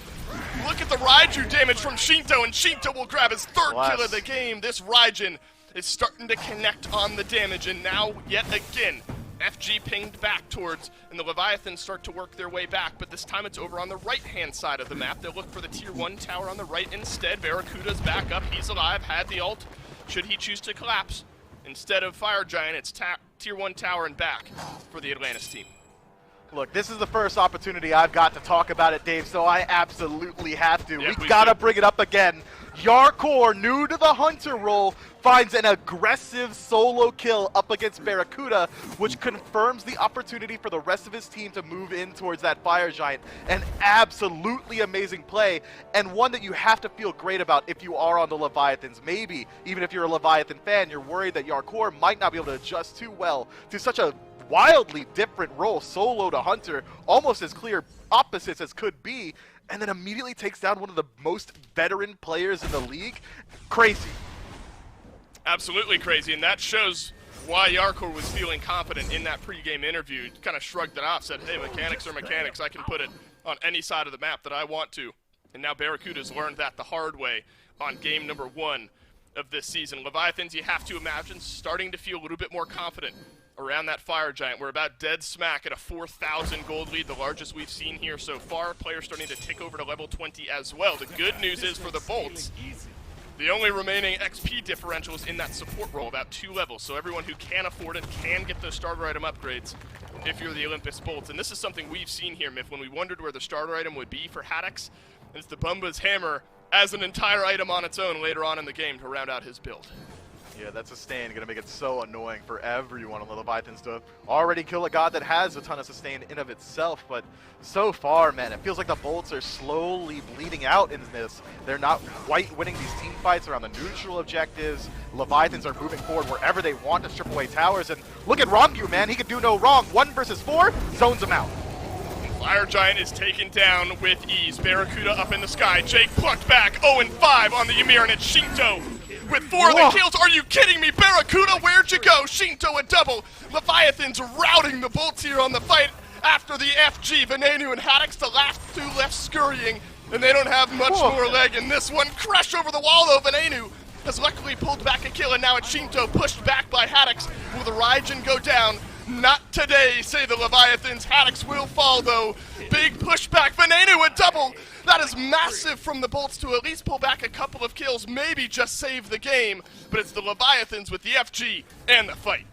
Look at the Raiju damage from Shinto, and Shinto will grab his third kill of the game. This Raijin is starting to connect on the damage, and now, yet again, FG pinged back towards, and the Leviathans start to work their way back, but this time it's over on the right-hand side of the map. They'll look for the Tier 1 tower on the right instead. Barracuda's back up. He's alive, had the ult, should he choose to collapse. Instead of Fire Giant, it's Tier 1 tower and back for the Atlantis team. Look, this is the first opportunity I've got to talk about it, Dave, so I absolutely have to. Yeah, we gotta bring it up again. Yarkor, new to the Hunter role, finds an aggressive solo kill up against Barracuda, which confirms the opportunity for the rest of his team to move in towards that Fire Giant. An absolutely amazing play, and one that you have to feel great about if you are on the Leviathans. Maybe, even if you're a Leviathan fan, you're worried that Yarkor might not be able to adjust too well to such a wildly different role, solo to Hunter, almost as clear opposites as could be, and then immediately takes down one of the most veteran players in the league. Crazy. Absolutely crazy, and that shows why Yarkor was feeling confident in that pregame interview. He kind of shrugged it off, said, hey, mechanics are mechanics. I can put it on any side of the map that I want to. And now Barracuda's learned that the hard way on game number 1 of this season. Leviathans, you have to imagine, starting to feel a little bit more confident around that Fire Giant. We're about dead smack at a 4,000 gold lead, the largest we've seen here so far. Players starting to tick over to level 20 as well. The good news is for the Bolts, the only remaining XP differential is in that support role, about 2 levels. So everyone who can afford it can get those starter item upgrades if you're the Olympus Bolts. And this is something we've seen here, Myth, when we wondered where the starter item would be for Haddix. It's the Bumba's Hammer as an entire item on its own later on in the game to round out his build. Yeah, that sustain going to make it so annoying for everyone on the Leviathans to already kill a god that has a ton of sustain in of itself. But so far, man, it feels like the Bolts are slowly bleeding out in this. They're not quite winning these team fights around the neutral objectives. Leviathans are moving forward wherever they want to strip away towers. And look at Rongyu, man. He could do no wrong. 1 versus 4, zones him out. Fire Giant is taken down with ease. Barracuda up in the sky. Jake plucked back 0-5 on the Ymir, and it's Shinto with 4 of the kills. Are you kidding me? Barracuda, where'd you go? Shinto a double. Leviathans routing the Bolts here on the fight after the FG. Venenu and Haddix, the last 2 left scurrying, and they don't have much more leg in this one. Crush over the wall though. Venenu has luckily pulled back a kill, and now it's Shinto pushed back by Haddix. Will the Raijin go down? Not today, say the Leviathans. Haddix will fall though. Big pushback. Venenu a double. That is massive from the Bolts to at least pull back a couple of kills, maybe just save the game. But it's the Leviathans with the FG and the fight.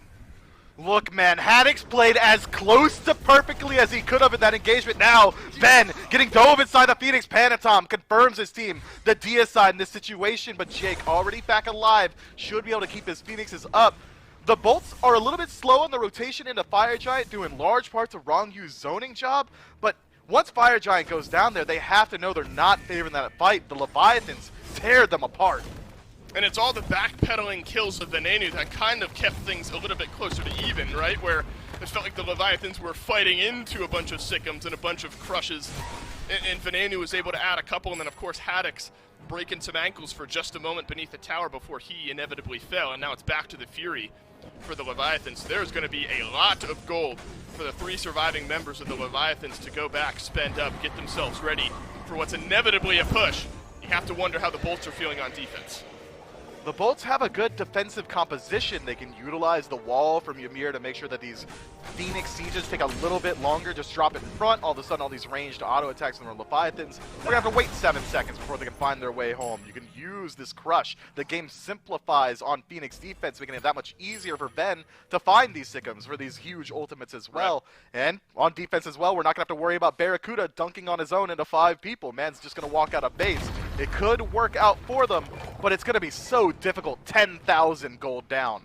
Look, man, Haddix played as close to perfectly as he could have in that engagement. Now, Ben getting dove inside the Phoenix. Panatom confirms his team, the deicide in this situation, but Jake already back alive, should be able to keep his Phoenixes up. The Bolts are a little bit slow on the rotation into Fire Giant, doing large parts of Rongyu's zoning job, but once Fire Giant goes down there, they have to know they're not favoring that fight. The Leviathans tear them apart. And it's all the backpedaling kills of Venenu that kind of kept things a little bit closer to even, right? Where it felt like the Leviathans were fighting into a bunch of Sickums and a bunch of crushes, and Venenu was able to add a couple, and then of course Haddix breaking some ankles for just a moment beneath the tower before he inevitably fell, and now it's back to the Fury for the Leviathans. There's going to be a lot of gold for the 3 surviving members of the Leviathans to go back, spend up, get themselves ready for what's inevitably a push. You have to wonder how the Bolts are feeling on defense. The Bolts have a good defensive composition. They can utilize the wall from Ymir to make sure that these Phoenix sieges take a little bit longer. Just drop it in front. All of a sudden, all these ranged auto attacks on the Leviathans, we're going to have to wait 7 seconds before they can find their way home. You can use this crush. The game simplifies on Phoenix defense, making it that much easier for Ben to find these Sickums for these huge ultimates as well. Right. And on defense as well, we're not going to have to worry about Barracuda dunking on his own into 5 people. Man's just going to walk out of base. It could work out for them, but it's going to be so difficult. 10,000 gold down.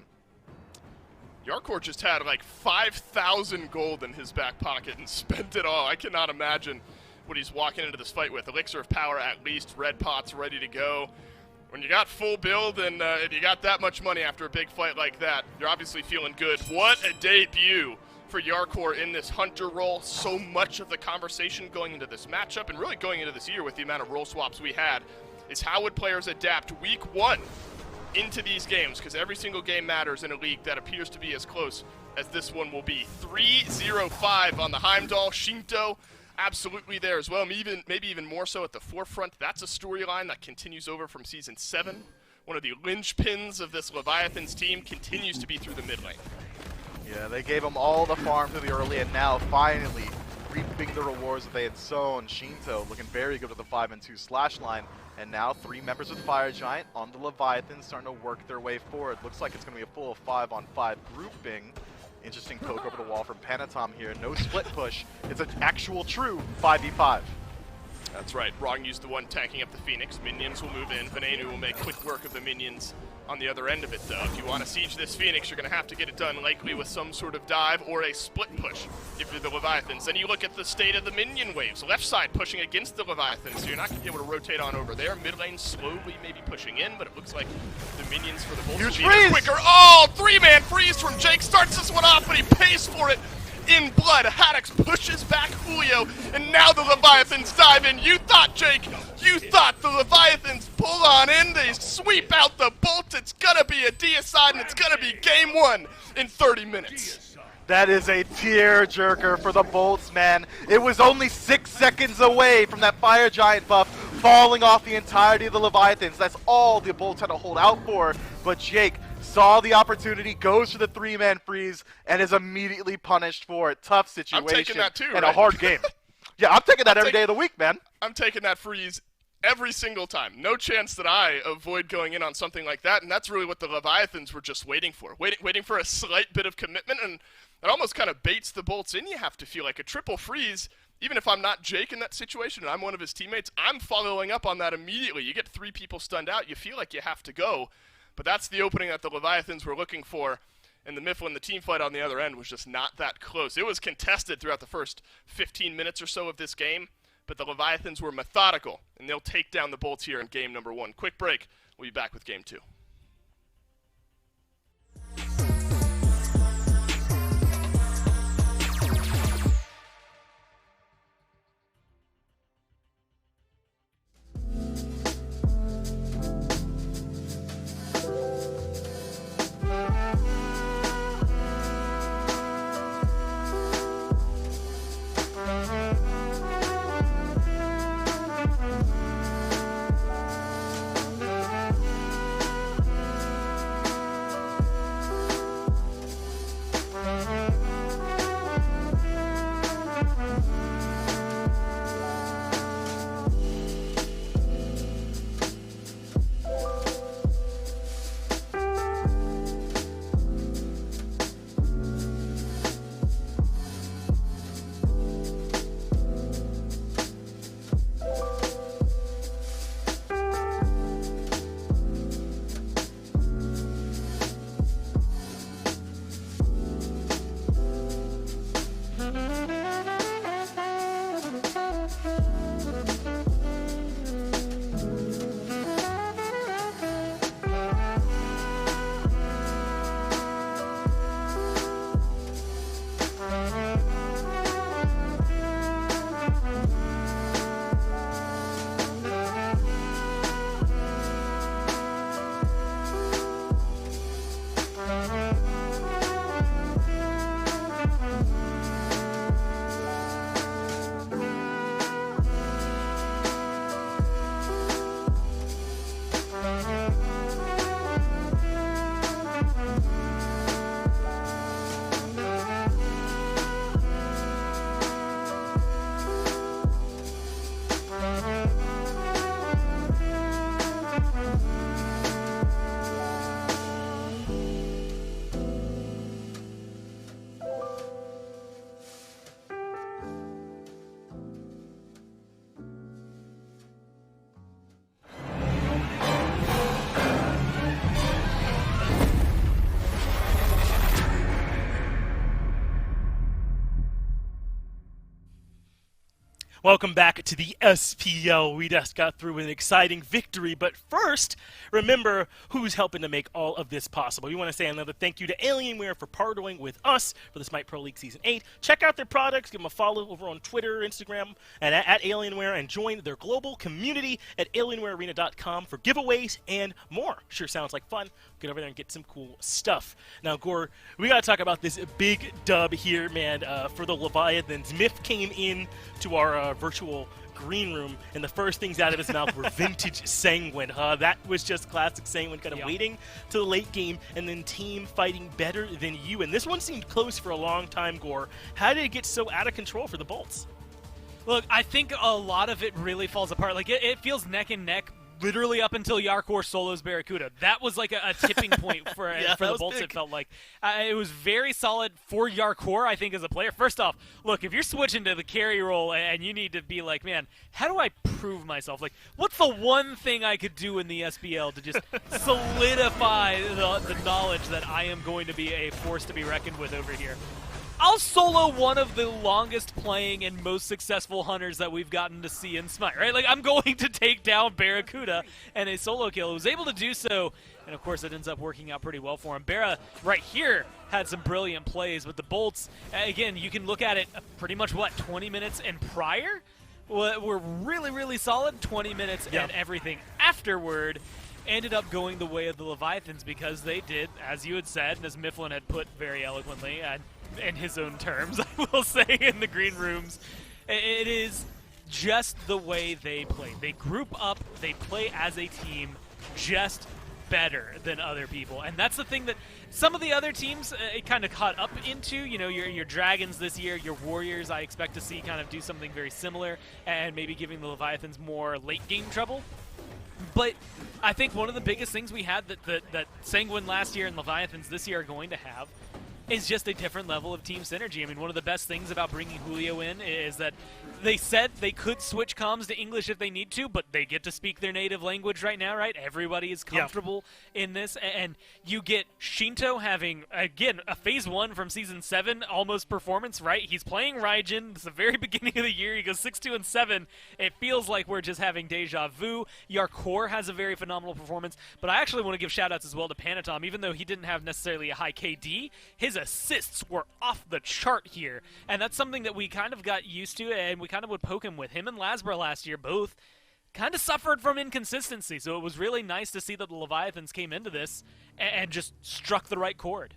Yarkor just had like 5,000 gold in his back pocket and spent it all. I cannot imagine what he's walking into this fight with. Elixir of Power at least, red pots ready to go. When you got full build and you got that much money after a big fight like that, you're obviously feeling good. What a debut for Yarkor in this Hunter role. So much of the conversation going into this matchup and really going into this year with the amount of role swaps we had is how would players adapt week 1 into these games, because every single game matters in a league that appears to be as close as this one will be. 3-0-5 on the Heimdall. Shinto absolutely there as well, maybe even more so at the forefront. That's a storyline that continues over from Season 7. One of the linchpins of this Leviathans team continues to be through the mid lane. Yeah, they gave them all the farm through the early, and now finally reaping the rewards that they had sown. Shinto looking very good with the 5-2 slash line. And now 3 members with Fire Giant on the Leviathan starting to work their way forward. Looks like it's going to be a full 5-on-5 grouping. Interesting poke over the wall from Panatom here. No split push. It's an actual true 5v5. That's right. Rongyu's the one tanking up the Phoenix. Minions will move in. Venenu will make quick work of the minions on the other end of it, though. If you want to siege this Phoenix, you're going to have to get it done, likely with some sort of dive or a split push if you're the Leviathans. Then you look at the state of the minion waves. Left side pushing against the Leviathans, so you're not going to be able to rotate on over there. Mid lane slowly maybe pushing in, but it looks like the minions for the Bolts will be there quicker. Oh, 3-man freeze from Jake. Starts this one off, but he pays for it in blood. Haddix pushes back Julio, and now the Leviathans dive in. You thought, Jake, you thought the Leviathans pull on in. They sweep out the Bolts. It's gonna be a deicide, and it's gonna be game 1 in 30 minutes. That is a tearjerker for the Bolts, man. It was only 6 seconds away from that Fire Giant buff falling off the entirety of the Leviathans. That's all the Bolts had to hold out for. But Jake saw the opportunity, goes for the 3-man freeze, and is immediately punished for it. Tough situation. I'm taking that too, and right? a hard game. Yeah, I'm taking that every day of the week, man. I'm taking that freeze every single time. No chance that I avoid going in on something like that, and that's really what the Leviathans were just waiting for. Waiting for a slight bit of commitment, and it almost kind of baits the bolts in. You have to feel like a triple freeze. Even if I'm not Jake in that situation and I'm one of his teammates, I'm following up on that immediately. You get 3 people stunned out, you feel like you have to go. But that's the opening that the Leviathans were looking for. And the Mifflin, the team fight on the other end, was just not that close. It was contested throughout the first 15 minutes or so of this game. But the Leviathans were methodical, and they'll take down the Bolts here in game number 1. Quick break. We'll be back with game 2. Welcome back to the SPL. We just got through an exciting victory, but first, remember who's helping to make all of this possible. We want to say another thank you to Alienware for partnering with us for the SMITE Pro League Season 8. Check out their products, give them a follow over on Twitter, Instagram, and at Alienware, and join their global community at alienwarearena.com for giveaways and more. Sure sounds like fun. Get over there and get some cool stuff. Now, Gore, we got to talk about this big dub here, man, for the Leviathans. Miff came in to our virtual green room, and the first things out of his mouth were vintage Sanguine. That was just classic Sanguine, kind of waiting to the late game, and then team fighting better than you. And this one seemed close for a long time, Gore. How did it get so out of control for the Bolts? Look, I think a lot of it really falls apart. Like, it feels neck and neck literally up until Yarkor solos Barracuda. That was like a tipping point for the Bolts, big. It felt like. It was very solid for Yarkor, I think, as a player. First off, look, if you're switching to the carry role and you need to be like, man, how do I prove myself? Like, what's the one thing I could do in the SPL to just solidify the knowledge that I am going to be a force to be reckoned with over here? I'll solo one of the longest playing and most successful hunters that we've gotten to see in SMITE, right? Like, I'm going to take down Barracuda and a solo kill. He was able to do so, and of course it ends up working out pretty well for him. Barra, right here, had some brilliant plays, but the Bolts, again, you can look at it pretty much, 20 minutes and prior? Were really, really solid. 20 minutes and everything afterward ended up going the way of the Leviathans because they did, as you had said, and as Mifflin had put very eloquently, in his own terms, I will say, in the green rooms, it is just the way they play. They group up, they play as a team, just better than other people, and that's the thing that some of the other teams kind of caught up into. You know, your Dragons this year, your Warriors, I expect to see kind of do something very similar, and maybe giving the Leviathans more late game trouble. But I think one of the biggest things we had that Sanguine last year and Leviathans this year are going to have is just a different level of team synergy. I mean, one of the best things about bringing Julio in is that they said they could switch comms to English if they need to, but they get to speak their native language right now, right? Everybody is comfortable in this, and you get Shinto having, again, a Phase 1 from Season 7 almost performance, right? He's playing Raijin. It's the very beginning of the year. He goes 6-2-7. It feels like we're just having deja vu. Yarkor has a very phenomenal performance, but I actually want to give shout-outs as well to Panatom. Even though he didn't have necessarily a high KD, his assists were off the chart here, and that's something that we kind of got used to, and we kind of would poke him with. Him and Lasbra last year both kind of suffered from inconsistency, so it was really nice to see that the Leviathans came into this and just struck the right chord.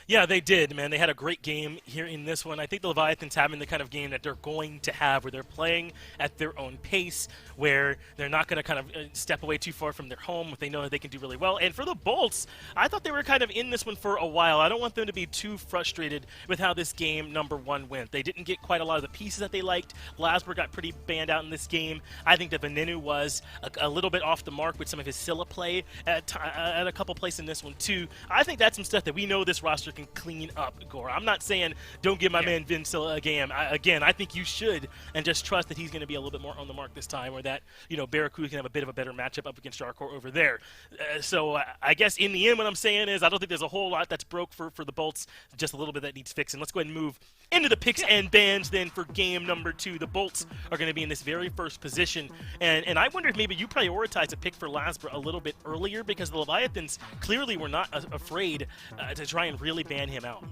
Yeah, they did, man. They had a great game here in this one. I think the Leviathans having the kind of game that they're going to have, where they're playing at their own pace, where they're not going to kind of step away too far from their home, if they know that they can do really well. And for the Bolts, I thought they were kind of in this one for a while. I don't want them to be too frustrated with how this game number 1 went. They didn't get quite a lot of the pieces that they liked. Lasberg got pretty banned out in this game. I think that Venenu was a little bit off the mark with some of his Scylla play at a couple places in this one, too. I think that's some stuff that we know this roster can clean up, Gore. I'm not saying don't give my man Vin Scylla a game. I think you should, and just trust that he's going to be a little bit more on the mark this time, or that, you know, Barracuda can have a bit of a better matchup up against Darkcore over there. So I guess in the end what I'm saying is I don't think there's a whole lot that's broke for the Bolts, just a little bit that needs fixing. Let's go ahead and move into the picks and bans then for game number 2. The Bolts are going to be in this very first position, and I wonder if maybe you prioritize a pick for Lasbra a little bit earlier, because the Leviathans clearly were not afraid to try and really ban him out.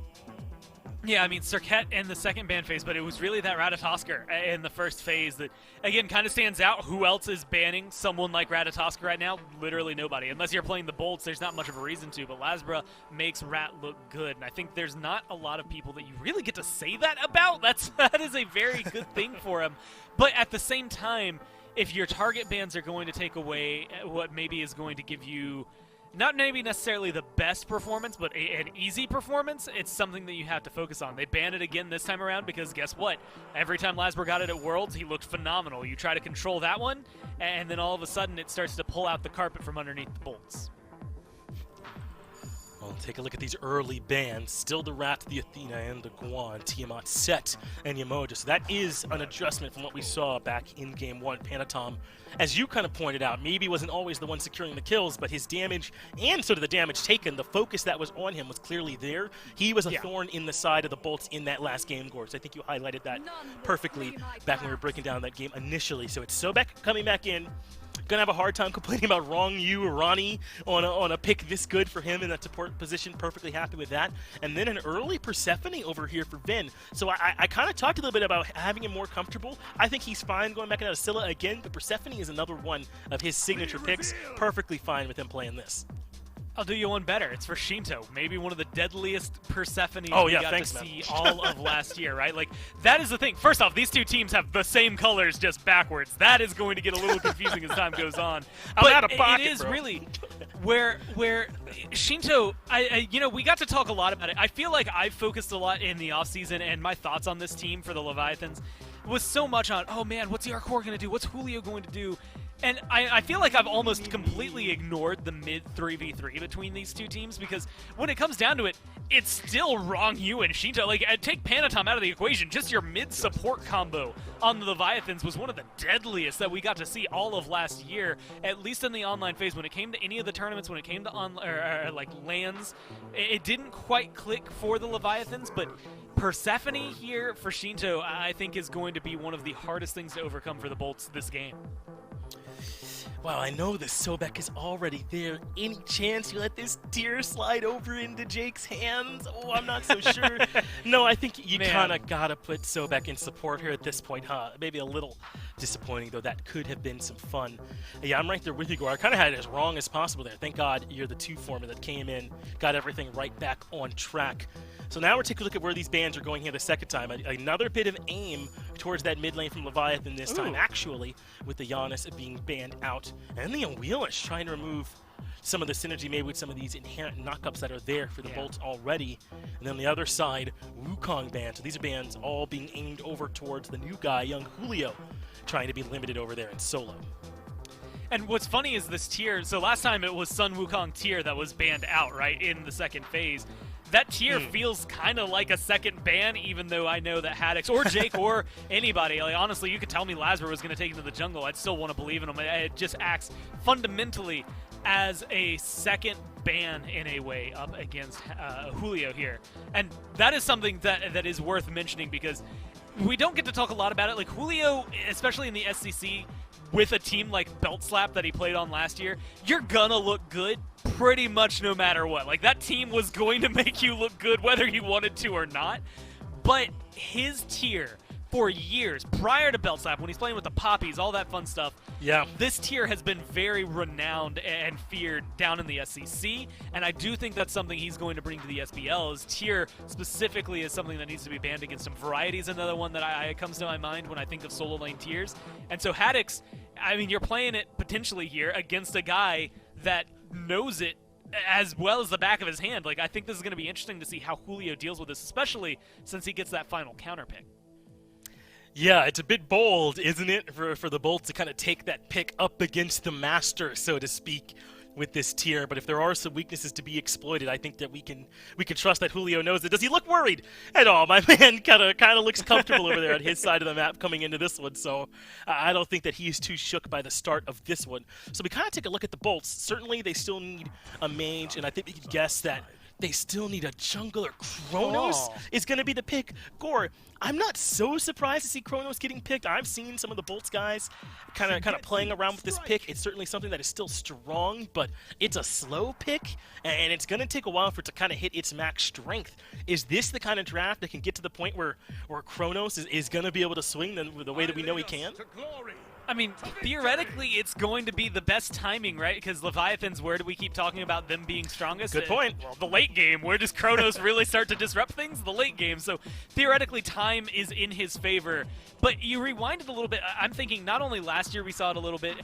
Yeah, I mean, Cirquet in the second ban phase, but it was really that Ratatosker in the first phase that, again, kind of stands out. Who else is banning someone like Ratatosker right now? Literally nobody. Unless you're playing the Bolts, there's not much of a reason to, but Lasbra makes Rat look good, and I think there's not a lot of people that you really get to say that about. That is a very good thing for him. But at the same time, if your target bans are going to take away what maybe is going to give you not maybe necessarily the best performance, but an easy performance, it's something that you have to focus on. They banned it again this time around because guess what? Every time Lasberg got it at Worlds, he looked phenomenal. You try to control that one, and then all of a sudden it starts to pull out the carpet from underneath the Bolts. Well, take a look at these early bans. Still the Rat, the Athena, and the Guan, Tiamat, Set, and Yamoja. So that is an adjustment from what we saw back in Game 1. Panatom, as you kind of pointed out, maybe wasn't always the one securing the kills, but his damage and sort of the damage taken, the focus that was on him was clearly there. He was a thorn in the side of the Bolts in that last game, Gorge. I think you highlighted that perfectly back when we were breaking down that game initially. So it's Sobek coming back in. Gonna have a hard time complaining about Wrong You or Ronnie on a pick this good for him in that support position. Perfectly happy with that. And then an early Persephone over here for Vin. So I kind of talked a little bit about having him more comfortable. I think he's fine going back into Scylla again, but Persephone is another one of his signature picks. Perfectly fine with him playing this. I'll do you one better. It's for Shinto. Maybe one of the deadliest Persephones we got to see all of last year, right? Like, that is the thing. First off, these two teams have the same colors, just backwards. That is going to get a little confusing as time goes on. I'm but out of pocket, it is bro. Really where Shinto, you know, we got to talk a lot about it. I feel like I've focused a lot in the offseason, and my thoughts on this team for the Leviathans was so much on, oh man, what's Yarkor going to do? What's Julio going to do? And I feel like I've almost completely ignored the mid 3v3 between these two teams, because when it comes down to it, it's still Wrong You and Shinto. Like, take Panatom out of the equation. Just your mid-support combo on the Leviathans was one of the deadliest that we got to see all of last year, at least in the online phase. When it came to any of the tournaments, when it came to like LANs, it didn't quite click for the Leviathans, but Persephone here for Shinto, I think, is going to be one of the hardest things to overcome for the Bolts this game. Wow, I know the Sobek is already there. Any chance you let this deer slide over into Jake's hands? Oh, I'm not so sure. No, I think you kind of got to put Sobek in support here at this point, huh? Maybe a little disappointing, though. That could have been some fun. Yeah, I'm right there with you, Gore. I kind of had it as wrong as possible there. Thank God you're the 2 for me that came in, got everything right back on track. So now we're taking a look at where these bans are going here the second time. Another bit of aim towards that mid lane from Leviathan this time, actually, with the Giannis being banned out. And the Wheelish trying to remove some of the synergy made with some of these inherent knockups that are there for the Bolts already. And then on the other side, Wukong banned. So these are bans all being aimed over towards the new guy, young Julio, trying to be limited over there in solo. And what's funny is this tier, so last time it was Sun Wukong tier that was banned out, right, in the second phase. That tier feels kind of like a second ban, even though I know that Haddix or Jake or anybody, like, honestly, you could tell me Lazarus was going to take him to the jungle. I'd still want to believe in him. It just acts fundamentally as a second ban in a way up against Julio here. And that is something that is worth mentioning because we don't get to talk a lot about it. Like, Julio, especially in the SCC, with a team like Belt Slap that he played on last year, you're gonna look good pretty much no matter what. Like, that team was going to make you look good whether you wanted to or not. But his tier for years, prior to Belt Slap, when he's playing with the Poppies, all that fun stuff, this tier has been very renowned and feared down in the SCC, and I do think that's something he's going to bring to the SPL. His tier specifically is something that needs to be banned against him. Variety is another one that comes to my mind when I think of solo lane tiers. And so Haddix, I mean, you're playing it potentially here against a guy that knows it as well as the back of his hand. Like, I think this is going to be interesting to see how Julio deals with this, especially since he gets that final counter pick. Yeah, it's a bit bold, isn't it, for the Bolts to kind of take that pick up against the master, so to speak, with this tier. But if there are some weaknesses to be exploited, I think that we can trust that Julio knows it. Does he look worried at all? My man kind of looks comfortable over there at his side of the map coming into this one, so I don't think that he's too shook by the start of this one. So we kind of take a look at the Bolts. Certainly they still need a mage, and I think we could guess that they still need a jungler. Kronos is going to be the pick. Gore, I'm not so surprised to see Kronos getting picked. I've seen some of the Bolts guys kind of playing around with this pick. It's certainly something that is still strong, but it's a slow pick, and it's going to take a while for it to kind of hit its max strength. Is this the kind of draft that can get to the point where Kronos is going to be able to swing the way that we know he can? I mean, theoretically, it's going to be the best timing, right? Because Leviathans, where do we keep talking about them being strongest? Good point. Well, the late game. Where does Kronos really start to disrupt things? The late game. So theoretically, time is in his favor. But you rewind it a little bit. I'm thinking not only last year we saw it a little bit,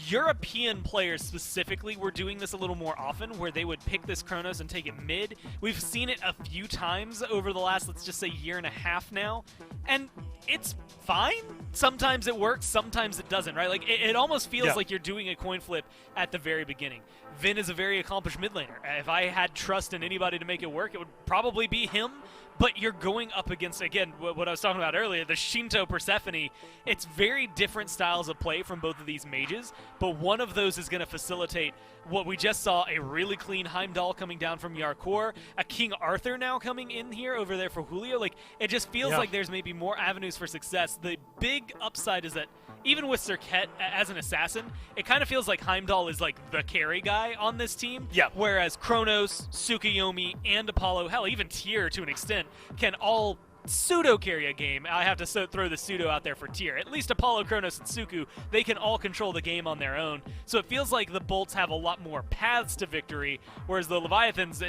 European players specifically were doing this a little more often, where they would pick this Kronos and take it mid. We've seen it a few times over the last, let's just say, year and a half now. And it's fine. Sometimes it works, sometimes it doesn't, right? Like, it almost feels like you're doing a coin flip at the very beginning. Vin is a very accomplished mid laner. If I had trust in anybody to make it work, it would probably be him. But you're going up against, again, what I was talking about earlier, the Shinto Persephone. It's very different styles of play from both of these mages, but one of those is going to facilitate what we just saw, a really clean Heimdall coming down from Yarkor, a King Arthur now coming in here over there for Julio. Like, it just feels like there's maybe more avenues for success. The big upside is that even with Serket as an assassin, it kind of feels like Heimdall is like the carry guy on this team. Yeah. Whereas Kronos, Tsukuyomi, and Apollo, hell, even Tyr to an extent, can all pseudo carry a game. I have to throw the pseudo out there for Tyr. At least Apollo, Kronos, and Suku, they can all control the game on their own. So it feels like the Bolts have a lot more paths to victory, whereas the Leviathans,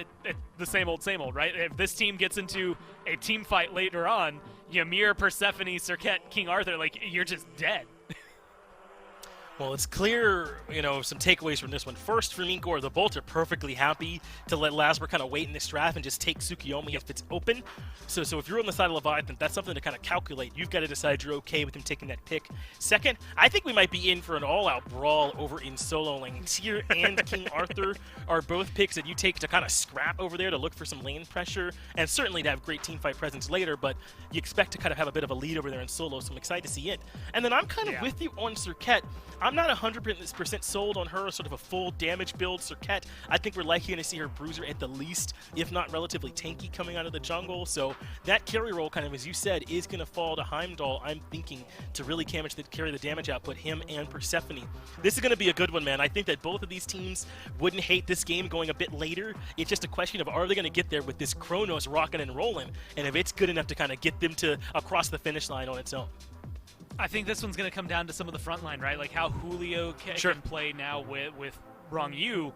the same old, right? If this team gets into a team fight later on, Ymir, Persephone, Serket, King Arthur, like, you're just dead. Well, it's clear, some takeaways from this one. First, for me, Gore, the Bolts are perfectly happy to let Lasper kind of wait in this draft and just take Tsukuyomi if it's open. So if you're on the side of Leviathan, that's something to kind of calculate. You've got to decide you're okay with him taking that pick. Second, I think we might be in for an all-out brawl over in solo lane. Tyr and King Arthur are both picks that you take to kind of scrap over there to look for some lane pressure, and certainly to have great teamfight presence later, but you expect to kind of have a bit of a lead over there in solo, so I'm excited to see it. And then I'm kind of with you on Serket. I'm not 100% sold on her as sort of a full damage build Serket. I think we're likely going to see her bruiser at the least, if not relatively tanky coming out of the jungle. So that carry role, kind of as you said, is going to fall to Heimdall, I'm thinking, to really carry the damage output, him and Persephone. This is going to be a good one, man. I think that both of these teams wouldn't hate this game going a bit later. It's just a question of, are they going to get there with this Kronos rocking and rolling, and if it's good enough to kind of get them to across the finish line on its own. I think this one's going to come down to some of the front line, right? Like how Julio can play now with Rong Yu,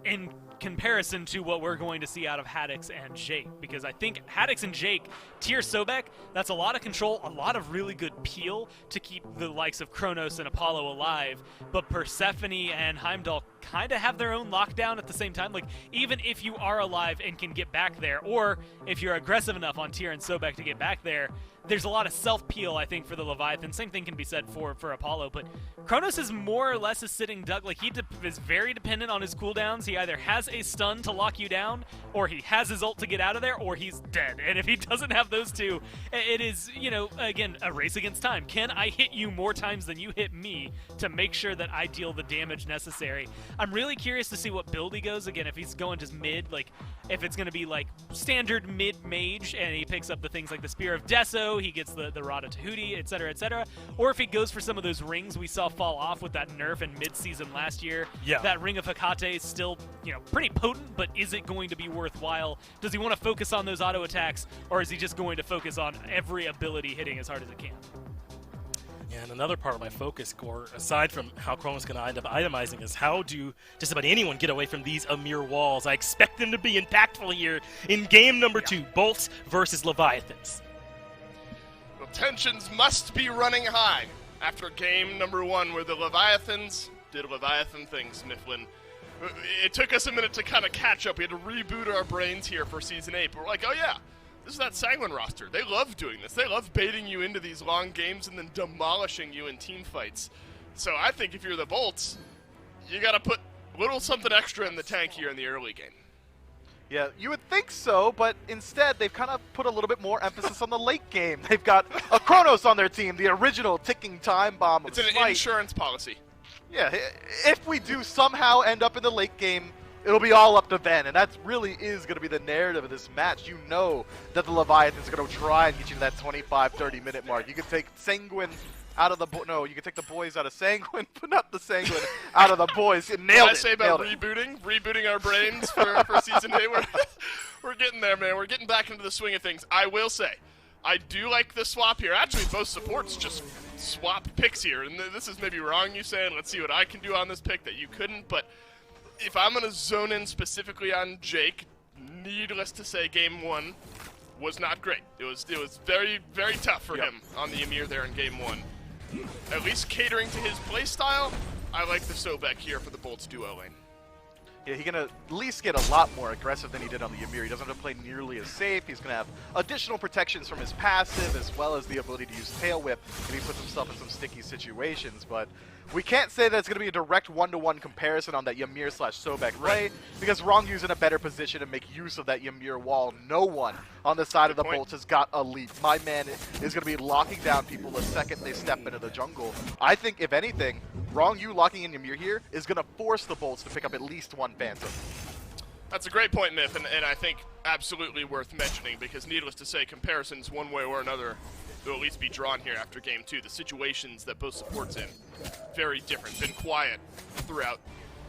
and comparison to what we're going to see out of Haddix and Jake, because I think Haddix and Jake, tier Sobek, that's a lot of control, a lot of really good peel to keep the likes of Kronos and Apollo alive, but Persephone and Heimdall kind of have their own lockdown at the same time. Like, even if you are alive and can get back there, or if you're aggressive enough on tier and Sobek to get back there, there's a lot of self-peel, I think, for the Leviathan. Same thing can be said for Apollo, but Kronos is more or less a sitting duck. Like, he is very dependent on his cooldowns. He either has a stun to lock you down, or he has his ult to get out of there, or he's dead. And if he doesn't have those two, it is, you know, again, a race against time. Can I hit you more times than you hit me to make sure that I deal the damage necessary? I'm really curious to see what build he goes. Again, if he's going just mid, like, if it's going to be, like, standard mid-mage, and he picks up the things like the Spear of Deso, he gets the Rada Tahuti, etc., or if he goes for some of those rings we saw fall off with that nerf in mid-season last year. Yeah. That Ring of Hecate is still, you know, pretty potent, but is it going to be worthwhile? Does he want to focus on those auto attacks, or is he just going to focus on every ability hitting as hard as it can? Yeah, and another part of my focus, Gore, aside from how Chrome's going to end up itemizing, is how do just about anyone get away from these Amir walls? I expect them to be impactful here in game number 2, Bolts versus Leviathans. Well, tensions must be running high after game number 1, where the Leviathans did Leviathan things, Mifflin. It took us a minute to kind of catch up. We had to reboot our brains here for Season 8, but we're like, oh yeah, this is that Sanguine roster. They love doing this. They love baiting you into these long games and then demolishing you in team fights. So I think if you're the Bolts, you got to put a little something extra in the tank here in the early game. Yeah, you would think so, but instead they've kind of put a little bit more emphasis on the late game. They've got a Kronos on their team, the original ticking time bomb of It's an SMITE. insurance policy. Yeah, if we do somehow end up in the late game, it'll be all up to Ven, and that really is going to be the narrative of this match. You know that the Leviathans are going to try and get you to that 25, 30-minute mark. You can take Sanguine out of the you can take the boys out of Sanguine, but not the Sanguine out of the boys. You nailed What it. I say about rebooting our brains for Season 8? We're getting there, man. We're getting back into the swing of things. I will say, I do like the swap here. Actually, both supports just swap picks here, and this is maybe wrong, you saying, let's see what I can do on this pick that you couldn't, but if I'm going to zone in specifically on Jake, needless to say, game 1 was not great. It was very, very tough for him on the Amir there in game 1. At least catering to his playstyle, I like the Sobek here for the Bolts duo lane. Yeah, he's going to at least get a lot more aggressive than he did on the Ymir. He doesn't have to play nearly as safe. He's going to have additional protections from his passive, as well as the ability to use Tail Whip if he puts himself in some sticky situations. But we can't say that it's going to be a direct one-to-one comparison on that Ymir/Sobek play, because Rongyu's in a better position to make use of that Ymir wall. No one on the side of the Bolts has got a lead. My man is going to be locking down people the second they step into the jungle. I think, if anything, Rongyu locking in Ymir here is going to force the Bolts to pick up at least one Phantom. That's a great point, Miff, and I think absolutely worth mentioning, because needless to say, comparisons one way or another will at least be drawn here after game 2. The situations that both supports in, very different. Been quiet throughout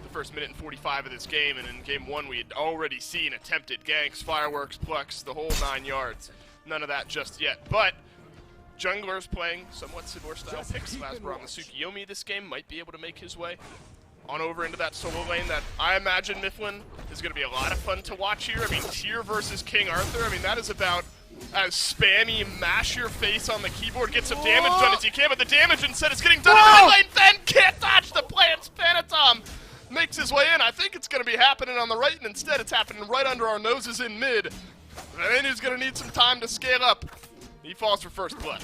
the first minute and 45 of this game, and in game 1 we had already seen attempted ganks, fireworks, plucks, the whole 9 yards. None of that just yet, but junglers playing somewhat similar style picks. Lasper on the Tsukiyomi this game might be able to make his way on over into that solo lane that I imagine, Mifflin, is going to be a lot of fun to watch here. I mean, Tyr versus King Arthur, I mean, that is about as spammy, mash your face on the keyboard, get some damage done as you can, but the damage instead is getting done in the lane. Then can't dodge the plants. Panatom makes his way in. I think it's going to be happening on the right, and instead it's happening right under our noses in mid. And he's going to need some time to scale up. He falls for first blood.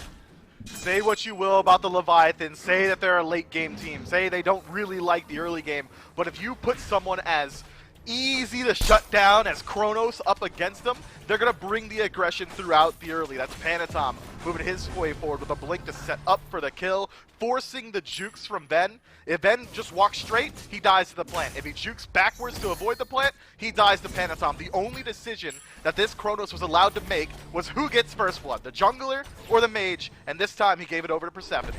Say what you will about the Leviathans, say that they're a late game team, say they don't really like the early game, but if you put someone as easy to shut down as Kronos up against them, they're going to bring the aggression throughout the early. That's Panatom moving his way forward with a blink to set up for the kill, forcing the jukes from Ven. If Ven just walks straight, he dies to the plant. If he jukes backwards to avoid the plant, he dies to Panatom. The only decision that this Kronos was allowed to make was who gets first blood, the jungler or the mage, and this time he gave it over to Persephone.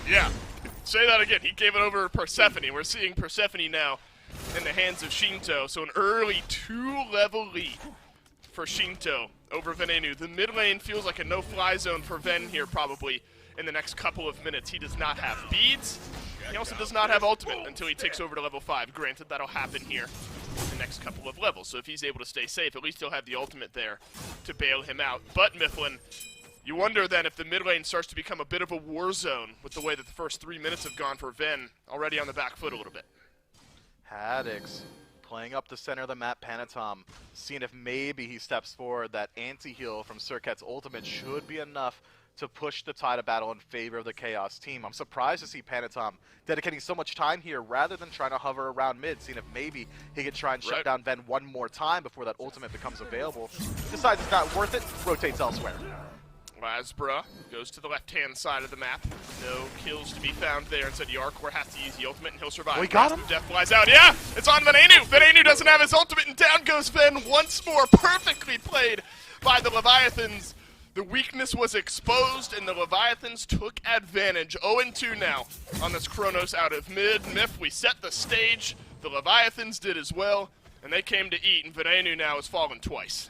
Yeah, say that again. He gave it over to Persephone. We're seeing Persephone now in the hands of Shinto, so an early 2-level lead for Shinto over Venenu. The mid lane feels like a no-fly zone for Ven here probably in the next couple of minutes. He does not have beads. He also does not have ultimate until he takes over to level 5. Granted, that'll happen here the next couple of levels. So if he's able to stay safe, at least he'll have the ultimate there to bail him out. But Mifflin, you wonder then if the mid lane starts to become a bit of a war zone with the way that the first 3 minutes have gone for Ven, already on the back foot a little bit. Haddix playing up the center of the map, Panatom, seeing if maybe he steps forward. That anti-heal from Circuit's ultimate should be enough to push the tide of battle in favor of the Chaos team. I'm surprised to see Panatom dedicating so much time here rather than trying to hover around mid, seeing if maybe he could try and shut down Ven one more time before that ultimate becomes available. Decides it's not worth it, rotates elsewhere. Lasbra goes to the left-hand side of the map. No kills to be found there. Instead, Yarkor has to use the ultimate, and he'll survive. We got him? Death flies out. Yeah, it's on Venenu. Venenu doesn't have his ultimate, and down goes Ven once more. Perfectly played by the Leviathans. The weakness was exposed, and the Leviathans took advantage. 0-2 now on this Kronos out of mid. Miff, we set the stage. The Leviathans did as well, and they came to eat, and Venenu now has fallen twice.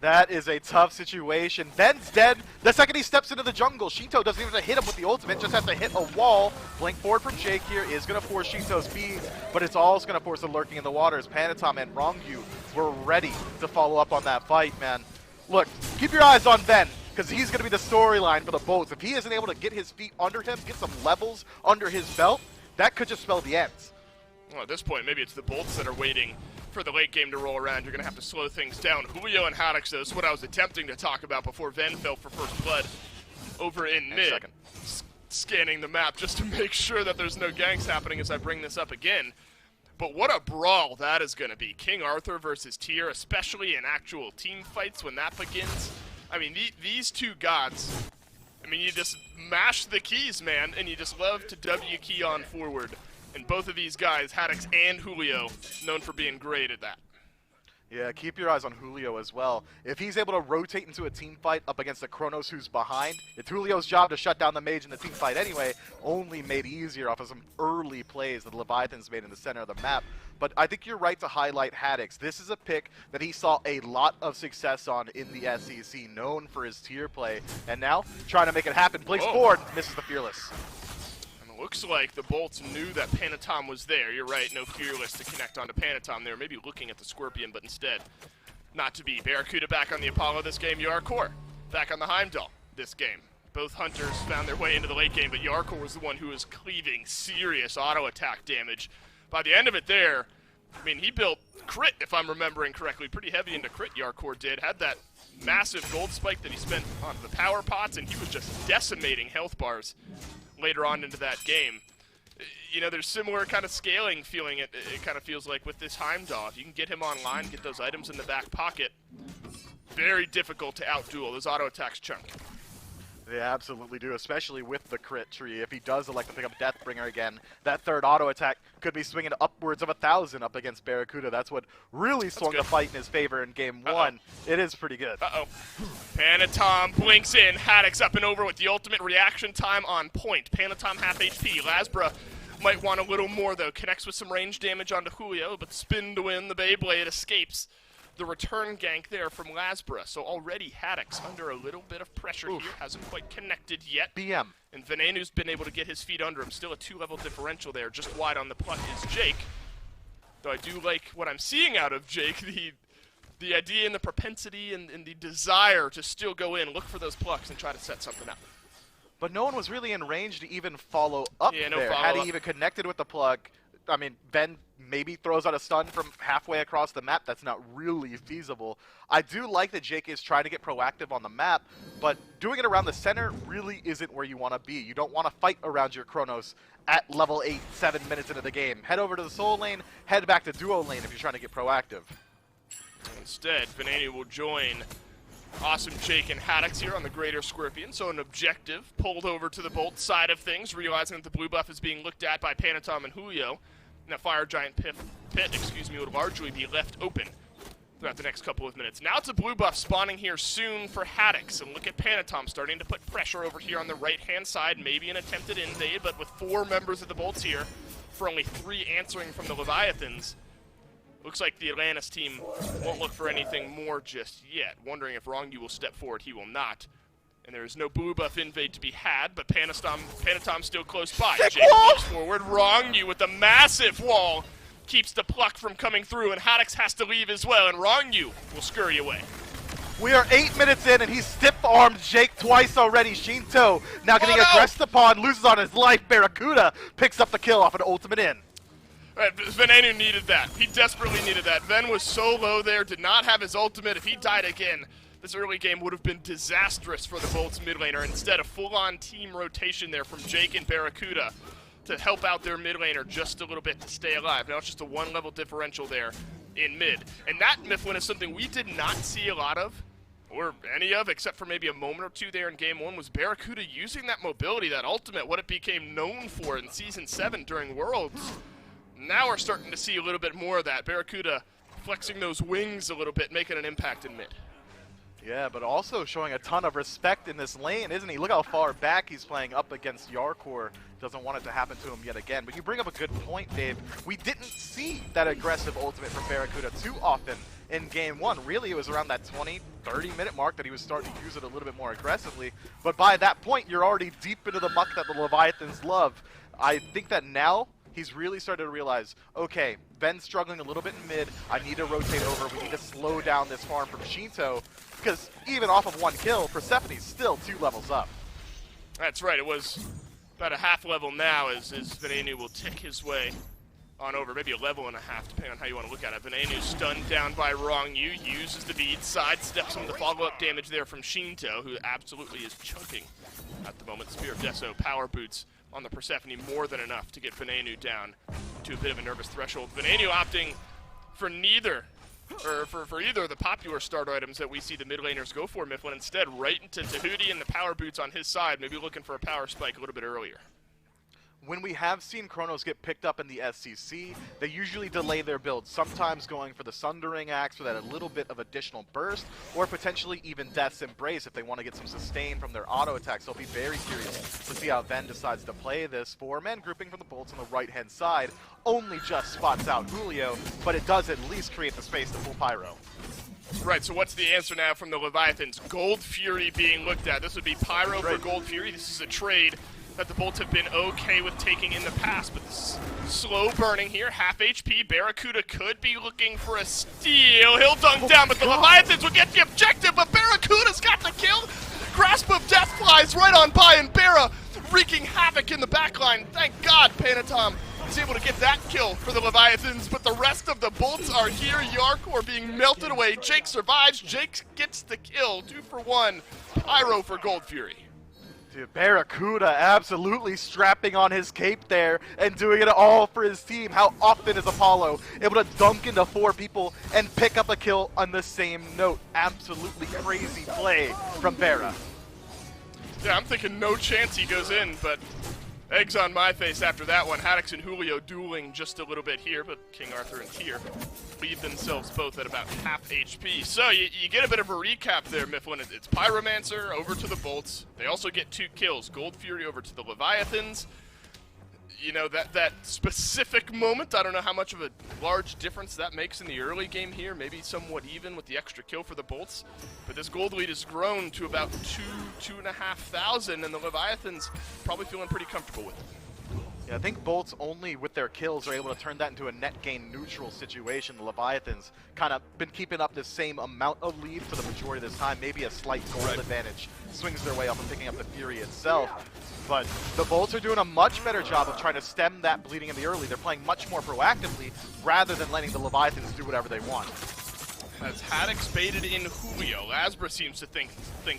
That is a tough situation. Ven's dead the second he steps into the jungle. Shinto doesn't even have to hit him with the ultimate, just has to hit a wall. Blink forward from Jake here is going to force Shinto's speed, but it's also going to force the lurking in the waters. Panatom and Rongyu were ready to follow up on that fight, man. Look, keep your eyes on Ven, because he's going to be the storyline for the Bolts. If he isn't able to get his feet under him, get some levels under his belt, that could just spell the end. Well, at this point, maybe it's the Bolts that are waiting for the late game to roll around. You're going to have to slow things down. Julio and Haddix, though, is what I was attempting to talk about before Ven fell for first blood over in mid. Scanning the map just to make sure that there's no ganks happening as I bring this up again. But what a brawl that is going to be. King Arthur versus Tyr, especially in actual team fights when that begins. I mean, these two gods, I mean, you just mash the keys, man, and you just love to W key on forward. And both of these guys, Haddix and Julio, known for being great at that. Yeah, keep your eyes on Julio as well. If he's able to rotate into a team fight up against the Kronos who's behind, it's Julio's job to shut down the mage in the team fight anyway, only made easier off of some early plays that the Leviathans made in the center of the map. But I think you're right to highlight Haddix. This is a pick that he saw a lot of success on in the SEC, known for his tier play. And now, trying to make it happen, blinks forward, misses the Fearless. Looks like the Bolts knew that Panatom was there. You're right, no Fearless to connect onto Panatom. They were maybe looking at the Scorpion, but instead, not to be. Barracuda back on the Apollo this game. Yarkor back on the Heimdall this game. Both Hunters found their way into the late game, but Yarkor was the one who was cleaving serious auto attack damage. By the end of it there, I mean, he built crit, if I'm remembering correctly, pretty heavy into crit Yarkor did. Had that massive gold spike that he spent on the power pots, and he was just decimating health bars later on into that game. You know, there's similar kind of scaling feeling it kind of feels like with this Heimdall. If you can get him online, get those items in the back pocket, very difficult to outduel. Those auto attacks chunk. They absolutely do, especially with the crit tree. If he does elect to pick up Deathbringer again, that third auto attack could be swinging upwards of 1,000 up against Barracuda. That's what really swung the fight in his favor in game one. It is pretty good. Panatom blinks in. Haddix up and over with the ultimate reaction time on point. Panatom half HP. Lasbra might want a little more, though. Connects with some range damage onto Julio, but spin to win. The Beyblade escapes the return gank there from Lasbra. So already Haddix under a little bit of pressure here. Hasn't quite connected yet. BM. And Venenu's been able to get his feet under him. Still a 2-level differential there. Just wide on the pluck is Jake. Though I do like what I'm seeing out of Jake. The idea and the propensity and the desire to still go in, look for those plucks, and try to set something up. But no one was really in range to even follow up there. Had he even connected with the plug, I mean, Ven maybe throws out a stun from halfway across the map. That's not really feasible. I do like that Jake is trying to get proactive on the map, but doing it around the center really isn't where you want to be. You don't want to fight around your Kronos at level 8, 7 minutes into the game. Head over to the soul lane, head back to duo lane if you're trying to get proactive. Instead, Venenu will join awesome Jake and Haddix here on the Greater Scorpion. So an objective pulled over to the Bolt side of things, realizing that the blue buff is being looked at by Panatom and Julio. And that Fire Giant pit would largely be left open throughout the next couple of minutes. Now it's a blue buff spawning here soon for Haddix. And look at Panatom starting to put pressure over here on the right-hand side. Maybe an attempted invade, but with 4 members of the Bolts here for only 3 answering from the Leviathans. Looks like the Atlantis team won't look for anything more just yet. Wondering if Rongyu will step forward. He will not. And there is no blue buff invade to be had, but Panatom still close by. Jake moves forward. Rongyu with a massive wall keeps the pluck from coming through, and Haddix has to leave as well, and Rongyu will scurry away. We are 8 minutes in, and he's stiff-armed Jake twice already. Shinto now getting aggressed upon, loses on his life. Barracuda picks up the kill off an ultimate in. Right, Venenu needed that. He desperately needed that. Ven was so low there, did not have his ultimate. If he died again, this early game would have been disastrous for the Bolts mid laner. Instead, a full-on team rotation there from Jake and Barracuda to help out their mid laner just a little bit to stay alive. Now it's just a one-level differential there in mid. And that, Mifflin, is something we did not see a lot of, or any of, except for maybe a moment or two there in Game 1, was Barracuda using that mobility, that ultimate, what it became known for in Season 7 during Worlds. Now we're starting to see a little bit more of that. Barracuda flexing those wings a little bit, making an impact in mid. Yeah, but also showing a ton of respect in this lane, isn't he? Look how far back he's playing up against Yarkor. Doesn't want it to happen to him yet again. But you bring up a good point, Dave. We didn't see that aggressive ultimate from Barracuda too often in Game 1. Really, it was around that 20, 30-minute mark that he was starting to use it a little bit more aggressively. But by that point, you're already deep into the muck that the Leviathans love. I think that now he's really started to realize, okay, Ven's struggling a little bit in mid. I need to rotate over. We need to slow down this farm from Shinto. Because even off of one kill, Persephone's still 2 levels up. That's right. It was about a half level now as Venenu will tick his way on over. Maybe a level and a half, depending on how you want to look at it. Venenu stunned down by Rongyu, uses the bead, sidesteps some of the follow-up damage there from Shinto, who absolutely is chunking at the moment. Spear of Deso, power boots on the Persephone, more than enough to get Venenu down to a bit of a nervous threshold. Venenu opting for neither, or for either of the popular starter items that we see the mid laners go for, Mifflin. Instead, right into Tahuti and the power boots on his side, maybe looking for a power spike a little bit earlier. When we have seen Chronos get picked up in the SCC, they usually delay their build, sometimes going for the Sundering Axe for that a little bit of additional burst, or potentially even Death's Embrace if they want to get some sustain from their auto attacks. So I'll be very curious to see how Ven decides to play this. 4-man grouping from the Bolts on the right-hand side only just spots out Julio, but it does at least create the space to pull Pyro. Right, so what's the answer now from the Leviathans? Gold Fury being looked at. This would be Pyro for Gold Fury. This is a trade that the Bolts have been okay with taking in the past, but this is slow burning here, half HP. Barracuda could be looking for a steal. He'll dunk down, but the Leviathans will get the objective, but Barracuda's got the kill. Grasp of Death flies right on by, and Barra wreaking havoc in the backline. Thank God Panatom is able to get that kill for the Leviathans, but the rest of the Bolts are here. Yarkor being melted away. Jake survives. Jake gets the kill. 2 for 1. Pyro for Gold Fury. Dude, Barracuda absolutely strapping on his cape there and doing it all for his team. How often is Apollo able to dunk into 4 people and pick up a kill on the same note? Absolutely crazy play from Barra. Yeah, I'm thinking no chance he goes in, but eggs on my face after that one. Haddix and Julio dueling just a little bit here, but King Arthur and Tyr leave themselves both at about half HP. So you get a bit of a recap there, Mifflin. It's Pyromancer over to the Bolts. They also get 2 kills. Gold Fury over to the Leviathans. You know, that specific moment, I don't know how much of a large difference that makes in the early game here. Maybe somewhat even with the extra kill for the Bolts. But this gold lead has grown to about 2,500, and the Leviathans probably feeling pretty comfortable with it. Yeah, I think Bolts only with their kills are able to turn that into a net gain neutral situation. The Leviathans kind of been keeping up the same amount of lead for the majority of this time. Maybe a slight gold advantage swings their way up and picking up the Fury itself. But the Bolts are doing a much better job of trying to stem that bleeding in the early. They're playing much more proactively rather than letting the Leviathans do whatever they want. As Haddix baited in Julio, Asbra seems to think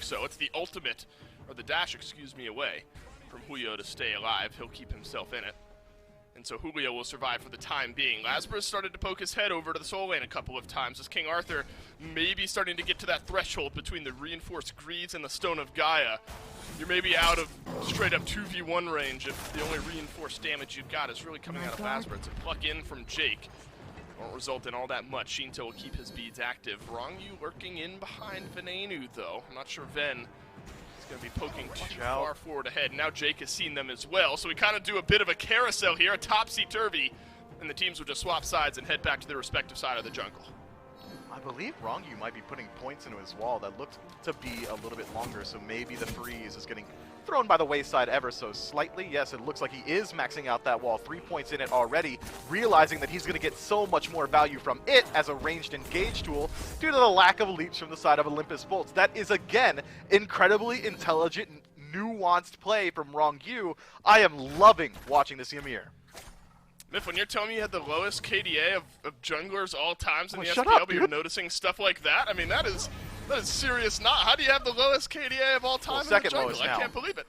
so. It's the ultimate, or the dash, excuse me, away from Julio to stay alive. He'll keep himself in it. And so Julio will survive for the time being. Lasbra started to poke his head over to the soul lane a couple of times as King Arthur may be starting to get to that threshold between the reinforced greaves and the Stone of Gaia. You're maybe out of straight up 2v1 range if the only reinforced damage you've got is really coming out of Lasbra. It's a pluck in from Jake. Won't result in all that much. Shinto will keep his beads active. Rongyu lurking in behind Venenu though. I'm not sure Ven is going to be poking too far forward ahead. Now Jake has seen them as well, so we kind of do a bit of a carousel here, a topsy-turvy, and the teams will just swap sides and head back to their respective side of the jungle. I believe Rongyu might be putting points into his wall that looked to be a little bit longer, so maybe the freeze is getting thrown by the wayside ever so slightly. Yes, it looks like he is maxing out that wall, 3 points in it already, realizing that he's going to get so much more value from it as a ranged engage tool due to the lack of leaps from the side of Olympus Bolts. That is, again, incredibly intelligent, nuanced play from Rongyu. I am loving watching this Ymir. Myth, when you're telling me you had the lowest KDA of junglers all times in the shut SPL, up, but you're dude. noticing stuff like that? I mean, that is serious. How do you have the lowest KDA of all time in the second jungle? lowest I now. can't believe it.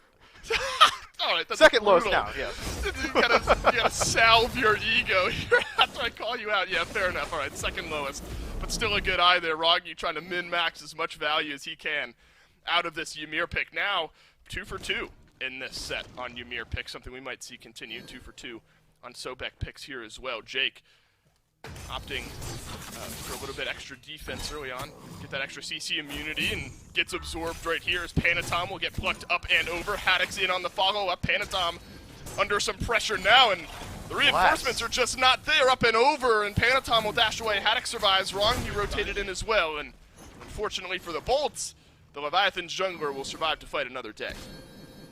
All right, that's Second lowest brutal. now, yes. you gotta salve your ego here after I call you out. Yeah, fair enough. All right, second lowest, but still a good eye there. Roggy trying to min-max as much value as he can out of this Ymir pick. Now, 2 for 2 in this set on Ymir pick, something we might see continue. 2 for 2 on Sobek picks here as well. Jake opting for a little bit extra defense early on, get that extra CC immunity, and gets absorbed right here as Panatom will get plucked up and over. Haddock's in on the follow-up. Panatom under some pressure now, and the reinforcements are just not there. Up and over, and Panatom will dash away. Haddock survives. Wrong, he rotated in as well, and unfortunately for the Bolts, the Leviathans jungler will survive to fight another day.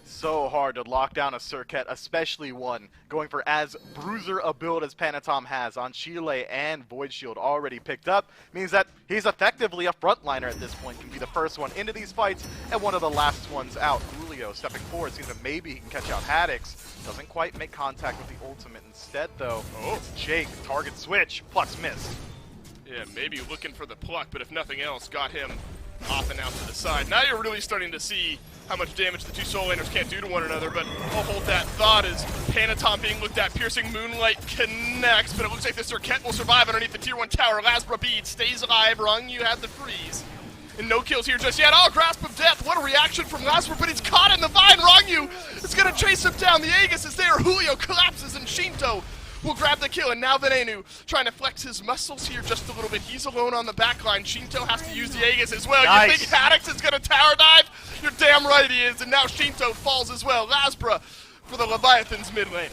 So hard to lock down a Circuit, especially one going for as bruiser a build as Panatom has on Chile and Void Shield already picked up. Means that he's effectively a frontliner at this point, can be the first one into these fights and one of the last ones out. Julio stepping forward, seems that maybe he can catch out Haddox. Doesn't quite make contact with the ultimate. Instead, though, it's Jake, target switch, plucks missed. Yeah, maybe looking for the pluck, but if nothing else, got him off and out to the side. Now you're really starting to see how much damage the two soul laners can't do to one another, but I'll hold that thought as Panatom being looked at. Piercing Moonlight connects, but it looks like the Circuit will survive underneath the tier 1 tower. Lasbra Bead stays alive. Wrong, you had the freeze. And no kills here just yet. Oh, Grasp of Death. What a reaction from Lasbra, but he's caught in the vine. Wrong, you is going to chase him down. The Aegis is there. Julio collapses, and Shinto will grab the kill, and now Venenu trying to flex his muscles here just a little bit. He's alone on the back line. Shinto has to use the Aegis as well. Nice. You think Haddox is going to tower dive? You're damn right he is, and now Shinto falls as well. Lasbra for the Leviathans mid laner.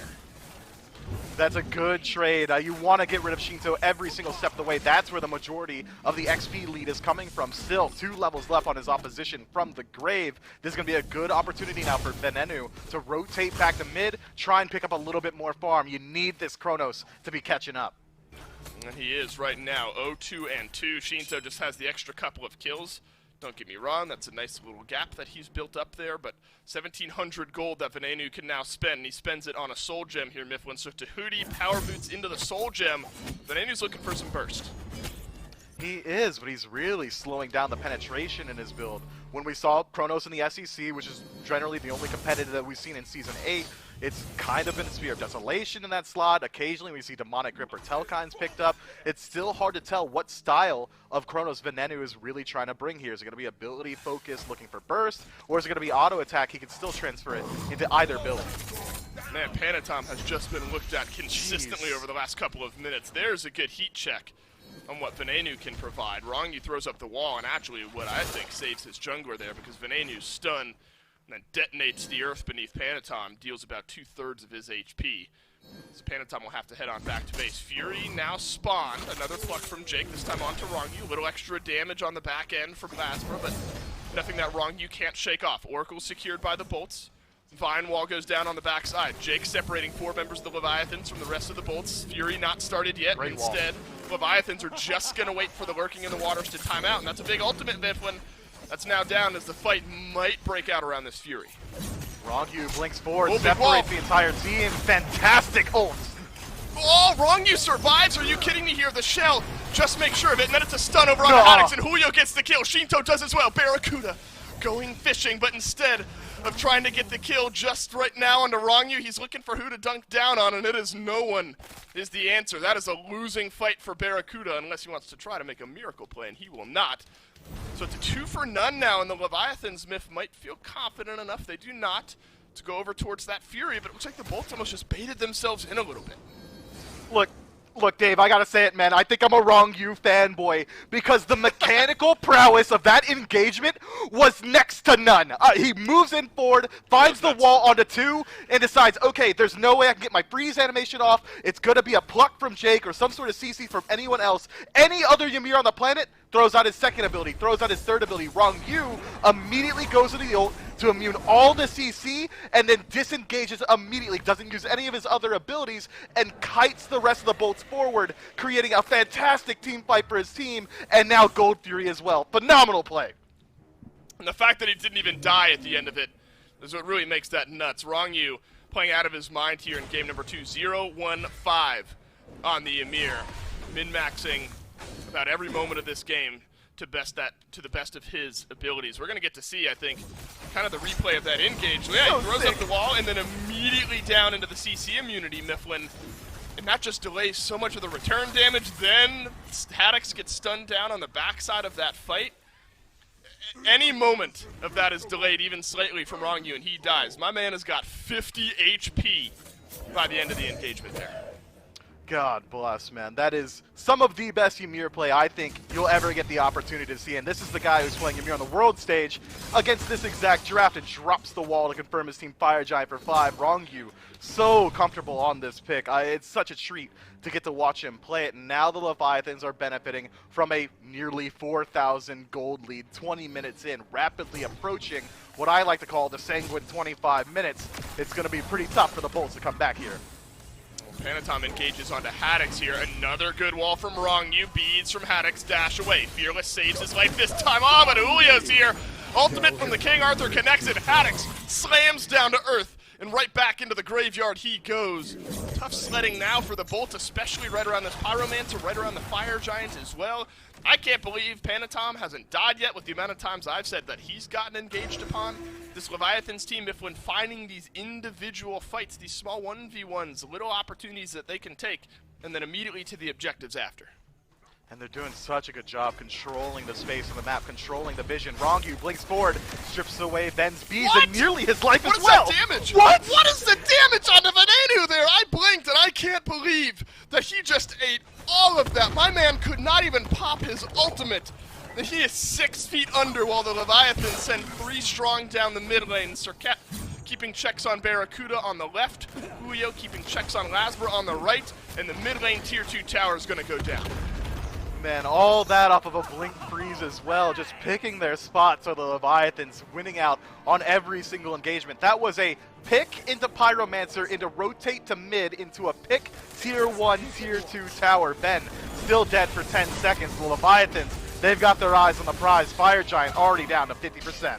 That's a good trade. You want to get rid of Shinto every single step of the way. That's where the majority of the XP lead is coming from. Still, 2 levels left on his opposition from the grave. This is going to be a good opportunity now for Venenu to rotate back to mid, try and pick up a little bit more farm. You need this Chronos to be catching up. And he is right now 0-2 and 2. Shinto just has the extra couple of kills. Don't get me wrong, that's a nice little gap that he's built up there, but 1,700 gold that Venenu can now spend, and he spends it on a soul gem here, Mifflin. So Tahuti power boots into the soul gem. Venenu's looking for some burst. He is, but he's really slowing down the penetration in his build. When we saw Chronos in the SEC, which is generally the only competitor that we've seen in Season 8, it's kind of been a Sphere of Desolation in that slot. Occasionally we see Demonic Grip or Telkines picked up. It's still hard to tell what style of Chronos Venenu is really trying to bring here. Is it going to be ability focused, looking for burst, or is it going to be auto attack? He can still transfer it into either build. Man, Panatom has just been looked at consistently over the last couple of minutes. There's a good heat check on what Venenu can provide. Wrongy throws up the wall, and actually what I think saves his jungler there, because Venenu's stun and then detonates the earth beneath Panatom, deals about 2/3 of his HP. So Panatom will have to head on back to base. Fury now spawned. Another pluck from Jake, this time onto Wrongy. A little extra damage on the back end from Lasbra, but nothing that Wrongy can't shake off. Oracle secured by the bolts. Vine wall goes down on the backside. Jake separating 4 members of the Leviathans from the rest of the bolts. Fury not started yet. Great Instead, Leviathans are just going to wait for the lurking in the waters to time out, and that's a big ultimate Mifflin. That's now down as the fight might break out around this Fury. Rongyu blinks forward, Big separates wall. the entire team. Fantastic ult. Oh, Wrongu survives. Are you kidding me here? The shell, just make sure of it, and then it's a stun over on Nuh-uh. Haddox, and Julio gets the kill. Shinto does as well. Barracuda going fishing, but instead of trying to get the kill just right now onto Wrongu, he's looking for who to dunk down on, and it is no one is the answer. That is a losing fight for Barracuda, unless he wants to try to make a miracle play, and he will not. So it's a 2 for none now, and the Leviathans, Myth, might feel confident enough, they do not, to go over towards that Fury, but it looks like the Bolts almost just baited themselves in a little bit. Look, Look, Dave, I gotta say it, man. I think I'm a wrong you fanboy because the mechanical prowess of that engagement was next to none. He moves in forward, finds the wall onto 2, and decides, okay, there's no way I can get my freeze animation off. It's gonna be a pluck from Jake or some sort of CC from anyone else. Any other Ymir on the planet throws out his second ability, throws out his third ability. Wrong you immediately goes to the ult to immune all the CC and then disengages immediately, doesn't use any of his other abilities, and kites the rest of the bolts forward, creating a fantastic team fight for his team, and now Gold Fury as well. Phenomenal play. And the fact that he didn't even die at the end of it is what really makes that nuts. Wrong you playing out of his mind here in game number 2. 0-1-5 on the Ymir, min-maxing about every moment of this game to the best of his abilities. We're going to get to see, I think, kind of the replay of that engage. Yeah, he throws up the wall and then immediately down into the CC immunity, Mifflin. And that just delays so much of the return damage. Then Haddix gets stunned down on the backside of that fight. Any moment of that is delayed even slightly from Wrong You, and he dies. My man has got 50 HP by the end of the engagement there. God bless, man. That is some of the best Ymir play I think you'll ever get the opportunity to see. And this is the guy who's playing Ymir on the world stage against this exact draft and drops the wall to confirm his team Fire Giant for 5. Wrong you. So comfortable on this pick. It's such a treat to get to watch him play it. And now the Leviathans are benefiting from a nearly 4,000 gold lead 20 minutes in, rapidly approaching what I like to call the sanguine 25 minutes. It's going to be pretty tough for the Bolts to come back here. Panatom engages onto Haddix here. Another good wall from Wrong You. Beads from Haddix. Dash away. Fearless saves his life this time. Oh, but Julio's here. Ultimate from the King Arthur connects it. Haddix slams down to earth. And right back into the graveyard he goes. Tough sledding now for the Bolt, especially right around this Pyromancer, right around the Fire Giant as well. I can't believe Panatom hasn't died yet with the amount of times I've said that he's gotten engaged upon. This Leviathans team, if when finding these individual fights, these small 1v1s, little opportunities that they can take, and then immediately to the objectives after. And they're doing such a good job controlling the space on the map, controlling the vision. Wrong You blinks forward, strips away Ben's bees, and nearly his life as well. What is that damage? What? What is the damage on the Venenu there? I blinked and I can't believe that he just ate all of that. My man could not even pop his ultimate. And he is 6 feet under while the Leviathans send 3 strong down the mid lane. Serket keeping checks on Barracuda on the left, Julio keeping checks on Lasbra on the right, and the mid lane tier 2 tower is going to go down. Man, all that off of a blink freeze as well, just picking their spots so the Leviathans winning out on every single engagement. That was a pick into Pyromancer, into rotate to mid, into a pick tier 1, tier 2 tower. Ben still dead for 10 seconds. The Leviathans, they've got their eyes on the prize. Fire Giant already down to 50%.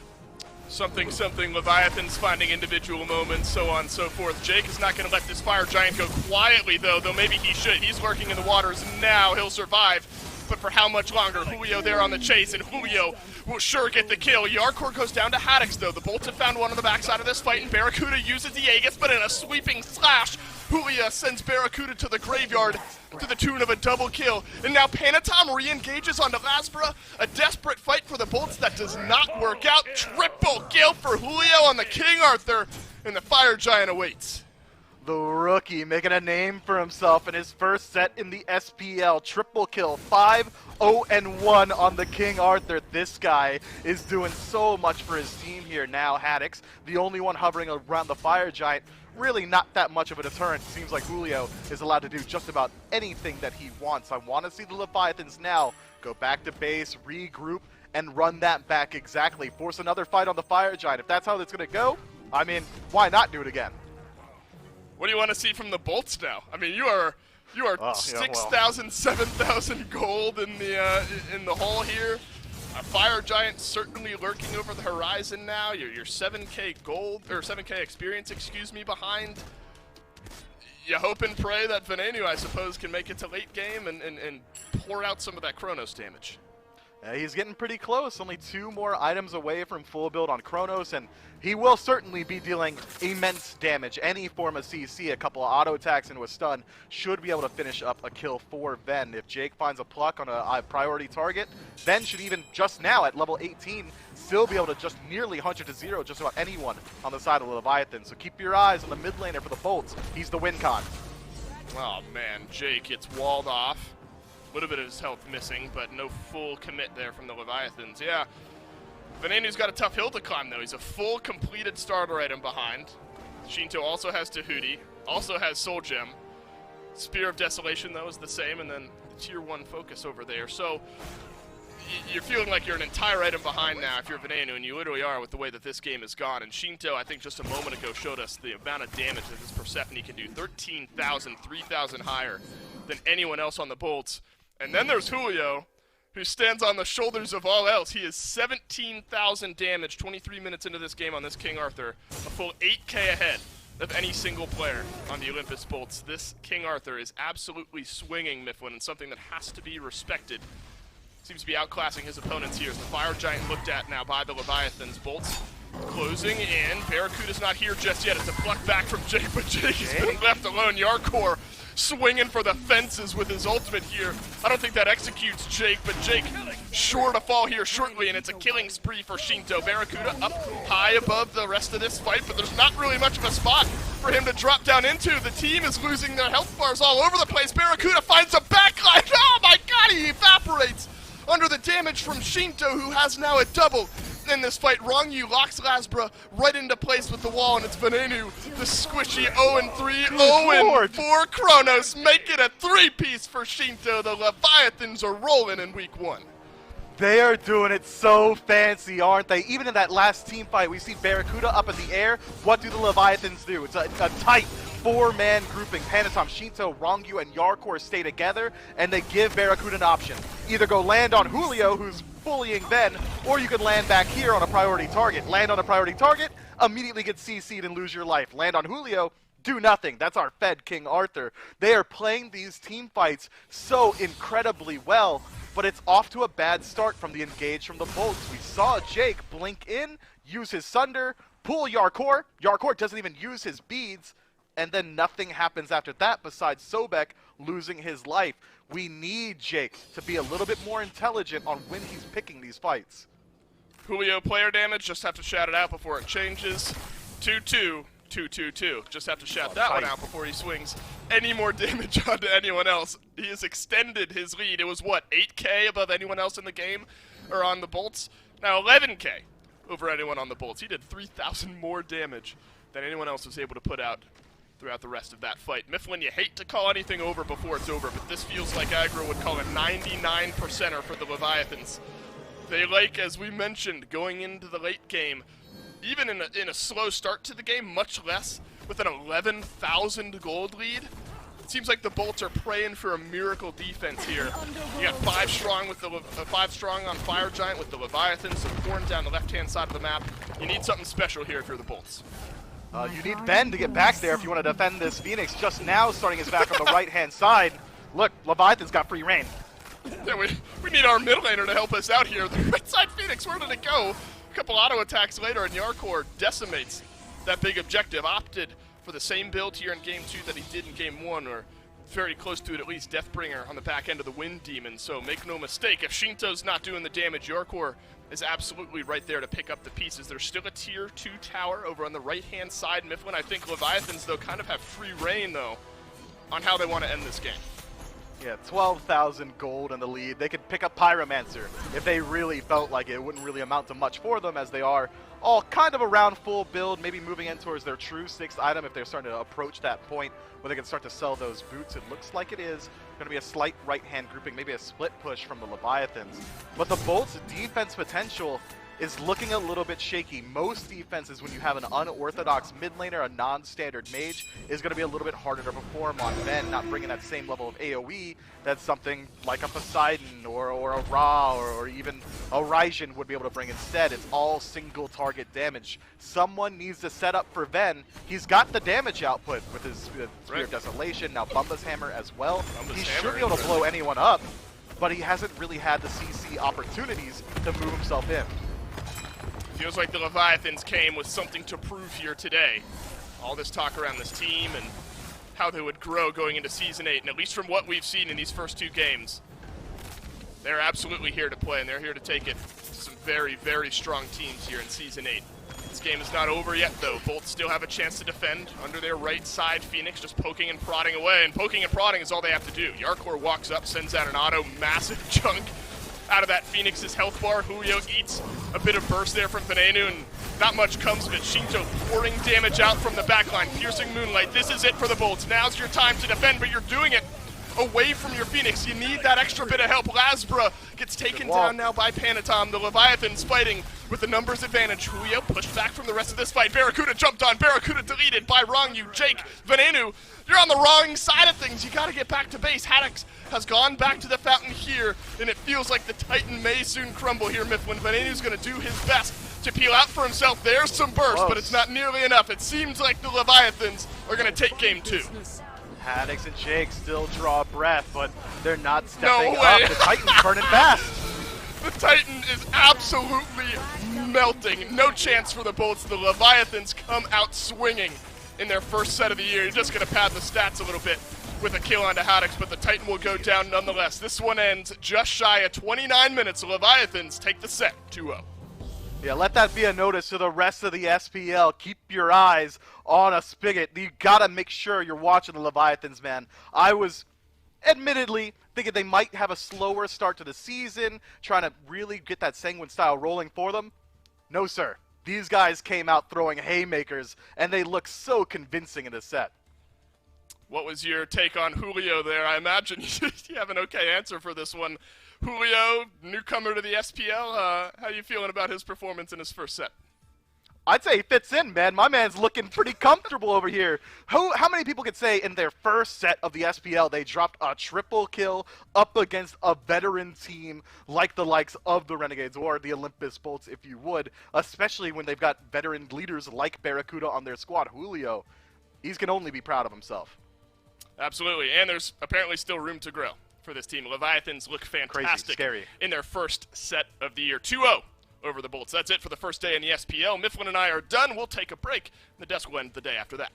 Something, Leviathans finding individual moments, so on and so forth. Jake is not going to let this Fire Giant go quietly, though maybe he should. He's lurking in the waters now. He'll survive. But for how much longer? Julio there on the chase, and Julio will sure get the kill. Yarkor goes down to Haddix, though. The Bolts have found one on the backside of this fight, and Barracuda uses the Aegis, but in a sweeping slash, Julio sends Barracuda to the graveyard to the tune of a double kill. And now Panatom re-engages onto Lasbra. A desperate fight for the Bolts that does not work out. Triple kill for Julio on the King Arthur, and the Fire Giant awaits. The rookie making a name for himself in his first set in the SPL. Triple kill, 5-0-1 on the King Arthur. This guy is doing so much for his team here now. Haddix, the only one hovering around the Fire Giant. Really not that much of a deterrent. Seems like Julio is allowed to do just about anything that he wants. I want to see the Leviathans now go back to base, regroup, and run that back exactly. Force another fight on the Fire Giant. If that's how it's going to go, I mean, why not do it again? What do you want to see from the Bolts now? I mean, you are 6,000, 7,000 gold in the hole here. A Fire Giant certainly lurking over the horizon now. You're 7K gold, or 7K experience, excuse me, behind. You hope and pray that Venenu, I suppose, can make it to late game and pour out some of that Chronos damage. He's getting pretty close, only 2 more items away from full build on Chronos, and he will certainly be dealing immense damage. Any form of CC, a couple of auto attacks into a stun, should be able to finish up a kill for Ven. If Jake finds a pluck on a priority target, Ven should even just now at level 18 still be able to just nearly 100-0 just about anyone on the side of the Leviathan. So keep your eyes on the mid laner for the Bolts. He's the win con. Oh man, Jake gets walled off. A little bit of his health missing, but no full commit there from the Leviathans. Yeah, Venenu's got a tough hill to climb though. He's a full completed starter item behind. Shinto also has Tahuti, also has Soul Gem. Spear of Desolation though is the same, and then the tier 1 focus over there. So you're feeling like you're an entire item behind now if you're Venenu, and you literally are with the way that this game has gone. And Shinto, I think just a moment ago, showed us the amount of damage that this Persephone can do. 13,000, 3,000 higher than anyone else on the bolts. And then there's Julio, who stands on the shoulders of all else. He is 17,000 damage 23 minutes into this game on this King Arthur, a full 8k ahead of any single player on the Olympus bolts. This King Arthur is absolutely swinging Mifflin, and something that has to be respected. Seems to be outclassing his opponents here as the Fire Giant looked at now by the Leviathans. Bolts closing in. Barracuda's not here just yet. It's a pluck back from Jake, but Jake has been left alone. Yarkor swinging for the fences with his ultimate here. I don't think that executes Jake, but Jake sure to fall here shortly, and it's a killing spree for Shinto. Barracuda up high above the rest of this fight, but there's not really much of a spot for him to drop down into. The team is losing their health bars all over the place. Barracuda finds a backline. Oh my god, he evaporates under the damage from Shinto, who has now a double in this fight. Rongyu locks Lasbra right into place with the wall, and it's Venenu, the squishy 0-3, 0-4 Kronos, make it a 3-piece for Shinto. The Leviathans are rolling in week 1. They are doing it so fancy, aren't they? Even in that last team fight, we see Barracuda up in the air. What do the Leviathans do? It's a tight 4-man grouping. Panatom, Shinto, Rongyu, and Yarkor stay together, and they give Barracuda an option. Either go land on Julio, who's bullying Ben, or you could land back here on a priority target. Land on a priority target, immediately get CC'd and lose your life. Land on Julio, do nothing. That's our Fed King Arthur. They are playing these team fights so incredibly well, but it's off to a bad start from the engage from the bolts. We saw Jake blink in, use his Sunder, pull Yarkor. Yarkor doesn't even use his beads, and then nothing happens after that besides Sobek losing his life. We need Jake to be a little bit more intelligent on when he's picking these fights. Julio player damage, just have to shout it out before it changes. 2-2, 2-2-2. Just have to shout that one out before he swings any more damage onto anyone else. He has extended his lead. It was, what, 8k above anyone else in the game, or on the bolts? Now 11k over anyone on the bolts. He did 3,000 more damage than anyone else was able to put out throughout the rest of that fight. Mifflin, you hate to call anything over before it's over, but this feels like Aggro would call a 99%er for the Leviathans. They like, as we mentioned, going into the late game, even in a slow start to the game, much less with an 11,000 gold lead. It seems like the bolts are praying for a miracle defense here. You got 5 strong with the 5 strong on Fire Giant with the Leviathans, some corn down the left-hand side of the map. You need something special here if you're the bolts. You need Ben to get back there if you want to defend this Phoenix. Just now starting his back on the right-hand side. Look, Leviathan's got free reign. Yeah, we need our middle laner to help us out here. The right side Phoenix, where did it go? A couple auto attacks later, and Yarkor decimates that big objective. Opted for the same build here in Game 2 that he did in Game 1, or very close to it at least, Deathbringer on the back end of the Wind Demon. So make no mistake, if Shinto's not doing the damage, Yarkor is absolutely right there to pick up the pieces. There's still a tier 2 tower over on the right-hand side. Mifflin, I think Leviathans, though, kind of have free reign, though, on how they want to end this game. Yeah, 12,000 gold in the lead. They could pick up Pyromancer if they really felt like it. It wouldn't really amount to much for them, as they are all kind of around full build, maybe moving in towards their true 6th item if they're starting to approach that point where they can start to sell those boots. It looks like it is going to be a slight right-hand grouping, maybe a split push from the Leviathans. But the Bolt's defense potential is looking a little bit shaky. Most defenses, when you have an unorthodox mid laner, a non-standard mage, is going to be a little bit harder to perform on Ben, not bringing that same level of AoE that something like a Poseidon or a Ra or even a Raijin would be able to bring instead. It's all single target damage. Someone needs to set up for Ben. He's got the damage output with his Spear of Desolation, now Bumba's Hammer as well. He should be able to blow anyone up, but he hasn't really had the CC opportunities to move himself in. Feels like the Leviathans came with something to prove here today. All this talk around this team and how they would grow going into Season 8, and at least from what we've seen in these first 2 games, they're absolutely here to play, and they're here to take it to some very, very strong teams here in Season 8. This game is not over yet, though. Bolts still have a chance to defend under their right side. Phoenix just poking and prodding away, and poking and prodding is all they have to do. Yarkor walks up, sends out an auto, massive chunk out of that Phoenix's health bar. Julio eats a bit of burst there from Venenu, and not much comes of it. Shinto pouring damage out from the backline, piercing Moonlight. This is it for the Bolts. Now's your time to defend, but you're doing it away from your Phoenix. You need that extra bit of help. Lasbra gets taken down now by Panatom. The Leviathans fighting with the numbers advantage. Julio pushed back from the rest of this fight. Barracuda jumped on. Barracuda deleted by Rongyu. Jake, Venenu, you're on the wrong side of things. You got to get back to base. Haddix has gone back to the fountain here, and it feels like the Titan may soon crumble here, Mifflin. Venenu's going to do his best to peel out for himself. There's some burst, but it's not nearly enough. It seems like the Leviathans are going to take game 2. Haddix and Jake still draw breath, but they're not stepping No up. way. The Titan's burning fast. The Titan is absolutely melting. No chance for the Bolts. The Leviathans come out swinging in their first set of the year. You're just going to pad the stats a little bit with a kill onto Haddix, but the Titan will go down nonetheless. This one ends just shy of 29 minutes. The Leviathans take the set 2-0. Yeah, let that be a notice to the rest of the SPL. Keep your eyes on a spigot. You gotta make sure you're watching the Leviathans, man. I was admittedly thinking they might have a slower start to the season, trying to really get that Sanguine style rolling for them. No, sir. These guys came out throwing haymakers, and they look so convincing in this set. What was your take on Julio there? I imagine you have an okay answer for this one. Julio, newcomer to the SPL, how you feeling about his performance in his first set? I'd say he fits in, man. My man's looking pretty comfortable over here. How many people could say in their first set of the SPL they dropped a triple kill up against a veteran team like the likes of the Renegades or the Olympus Bolts, if you would, especially when they've got veteran leaders like Barracuda on their squad. Julio, he's going to only be proud of himself. Absolutely, and there's apparently still room to grow for this team. Leviathans look fantastic scary. in their first set of the year. 2-0 over the Bolts. That's it for the first day in the SPL. Mifflin and I are done. We'll take a break. The desk will end the day after that.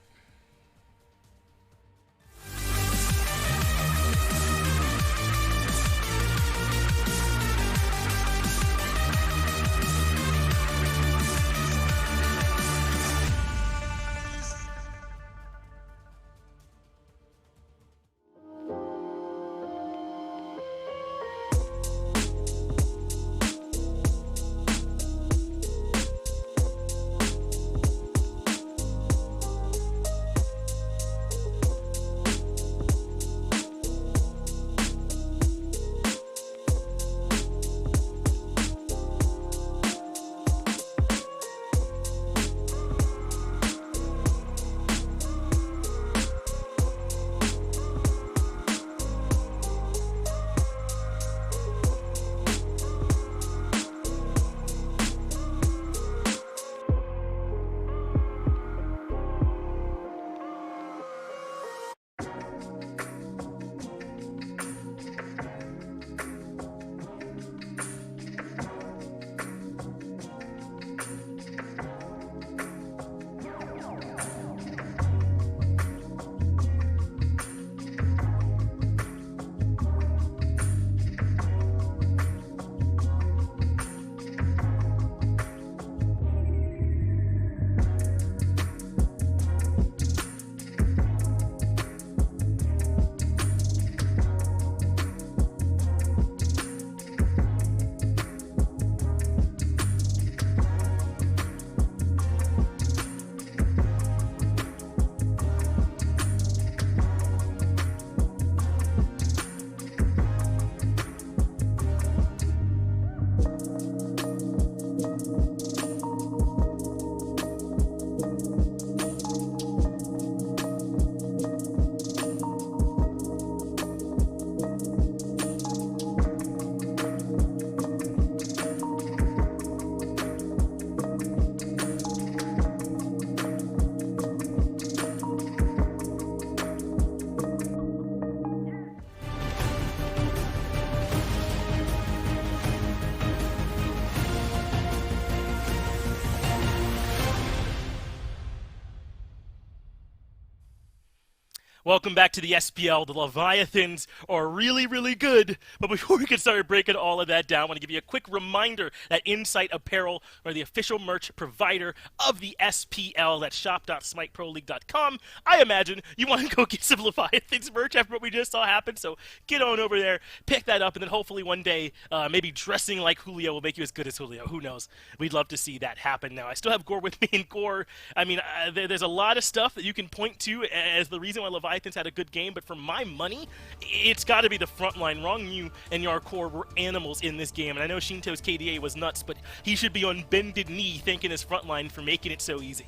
Welcome back to the SPL. The Leviathans are really, really good. But before we can start breaking all of that down, I want to give you a quick reminder that Insight Apparel are the official merch provider of the SPL. That's shop.smiteproleague.com. I imagine you want to go get some Leviathans merch after what we just saw happen. So get on over there, pick that up, and then hopefully one day maybe dressing like Julio will make you as good as Julio. Who knows? We'd love to see that happen. Now, I still have Gore with me, and Gore, I mean, there's a lot of stuff that you can point to as the reason why Leviathans had a good game, but for my money, it's got to be the front line. Rongyu and Yarkor were animals in this game, and I know Shinto's KDA was nuts, but he should be on bended knee thanking his front line for making it so easy.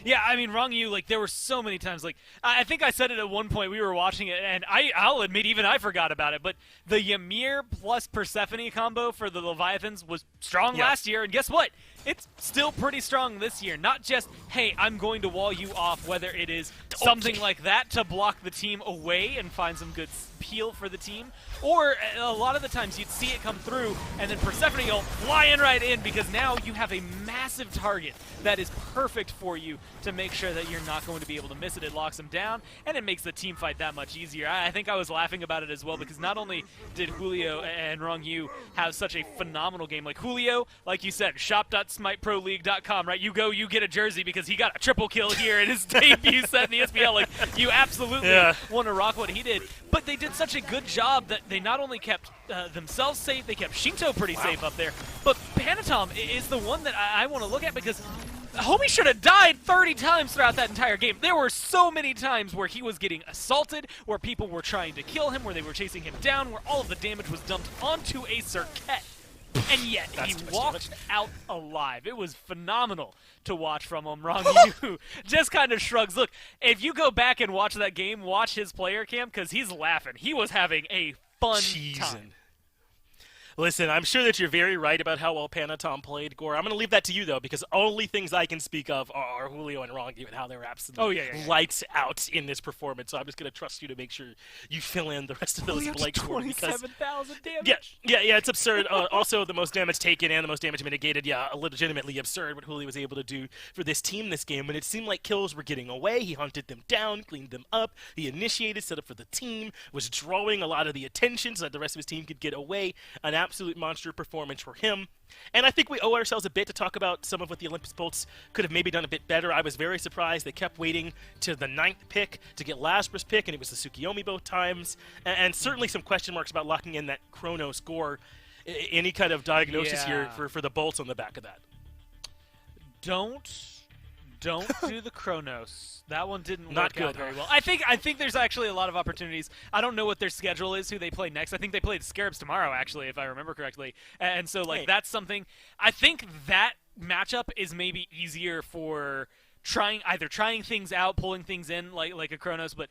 Yeah, I mean, Rongyu, like, there were so many times, like, I think I said it at one point, we were watching it, and I'll admit, even I forgot about it, but the Ymir plus Persephone combo for the Leviathans was strong last year, and guess what? It's still pretty strong this year. Not just, hey, I'm going to wall you off, whether it is something like that to block the team away and find some good peel for the team, or a lot of the times you'd see it come through, and then Persephone will flying right in because now you have a massive target that is perfect for you to make sure that you're not going to be able to miss it. It locks them down, and it makes the team fight that much easier. I think I was laughing about it as well because not only did Julio and Rongyu have such a phenomenal game, like Julio, like you said, shop.smiteproleague.com, right? You go, you get a jersey because he got a triple kill here in his debut set in the SPL. Like, you absolutely want to rock what he did. But they did such a good job that they not only kept themselves safe, they kept Shinto pretty safe up there, but Panatom is the one that I want to look at because Homie should have died 30 times throughout that entire game. There were so many times where he was getting assaulted, where people were trying to kill him, where they were chasing him down, where all of the damage was dumped onto a Circuit. And yet, he walked out alive. It was phenomenal to watch from him. Rongyu just kind of shrugs. Look, if you go back and watch that game, watch his player cam, because he's laughing. He was having a fun time. Listen, I'm sure that you're very right about how well Panatom played, Gore. I'm going to leave that to you, though, because only things I can speak of are Julio and Rongyu and how they were absolutely lights out in this performance. So I'm just going to trust you to make sure you fill in the rest of those blanks. 27,000 damage. Yeah, it's absurd. Also, the most damage taken and the most damage mitigated. Yeah, legitimately absurd what Julio was able to do for this team this game. When it seemed like kills were getting away, he hunted them down, cleaned them up. He initiated, set up for the team, was drawing a lot of the attention so that the rest of his team could get away. An absolute monster performance for him. And I think we owe ourselves a bit to talk about some of what the Olympus Bolts could have maybe done a bit better. I was very surprised they kept waiting to the 9th pick to get Lazarus pick, and it was the Tsukiyomi both times. And certainly some question marks about locking in that Chrono score. Any kind of diagnosis here for the Bolts on the back of that? Don't do the Chronos. That one didn't work out very well. I think there's actually a lot of opportunities. I don't know what their schedule is, who they play next. I think they play the Scarabs tomorrow, actually, if I remember correctly. And so, like, that's something. I think that matchup is maybe easier for either trying things out, pulling things in, like a Chronos. But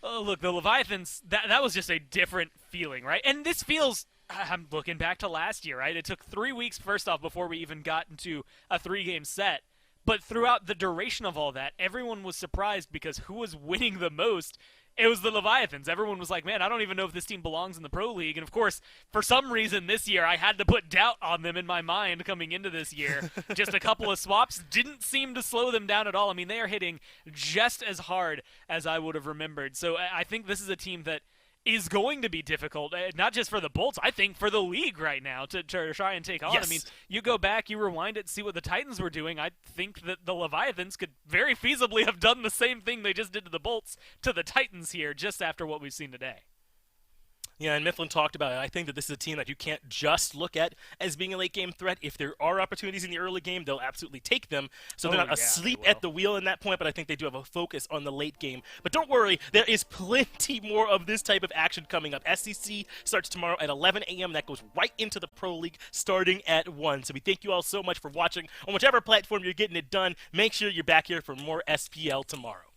look, the Leviathans, that was just a different feeling, right? And this feels. I'm looking back to last year, right? It took 3 weeks, first off, before we even got into a 3-game set. But throughout the duration of all that, everyone was surprised because who was winning the most? It was the Leviathans. Everyone was like, man, I don't even know if this team belongs in the Pro League. And, of course, for some reason this year, I had to put doubt on them in my mind coming into this year. Just a couple of swaps didn't seem to slow them down at all. I mean, they are hitting just as hard as I would have remembered. So I think this is a team that is going to be difficult, not just for the Bolts, I think for the league right now to try and take on. I mean, you go back, you rewind it, see what the Titans were doing. I think that the Leviathans could very feasibly have done the same thing they just did to the Bolts to the Titans here just after what we've seen today. Yeah, and Mifflin talked about it. I think that this is a team that you can't just look at as being a late-game threat. If there are opportunities in the early game, they'll absolutely take them. So they're not asleep at the wheel in that point, but I think they do have a focus on the late game. But don't worry, there is plenty more of this type of action coming up. SEC starts tomorrow at 11 a.m. That goes right into the Pro League starting at 1. So we thank you all so much for watching. On whichever platform you're getting it done, make sure you're back here for more SPL tomorrow.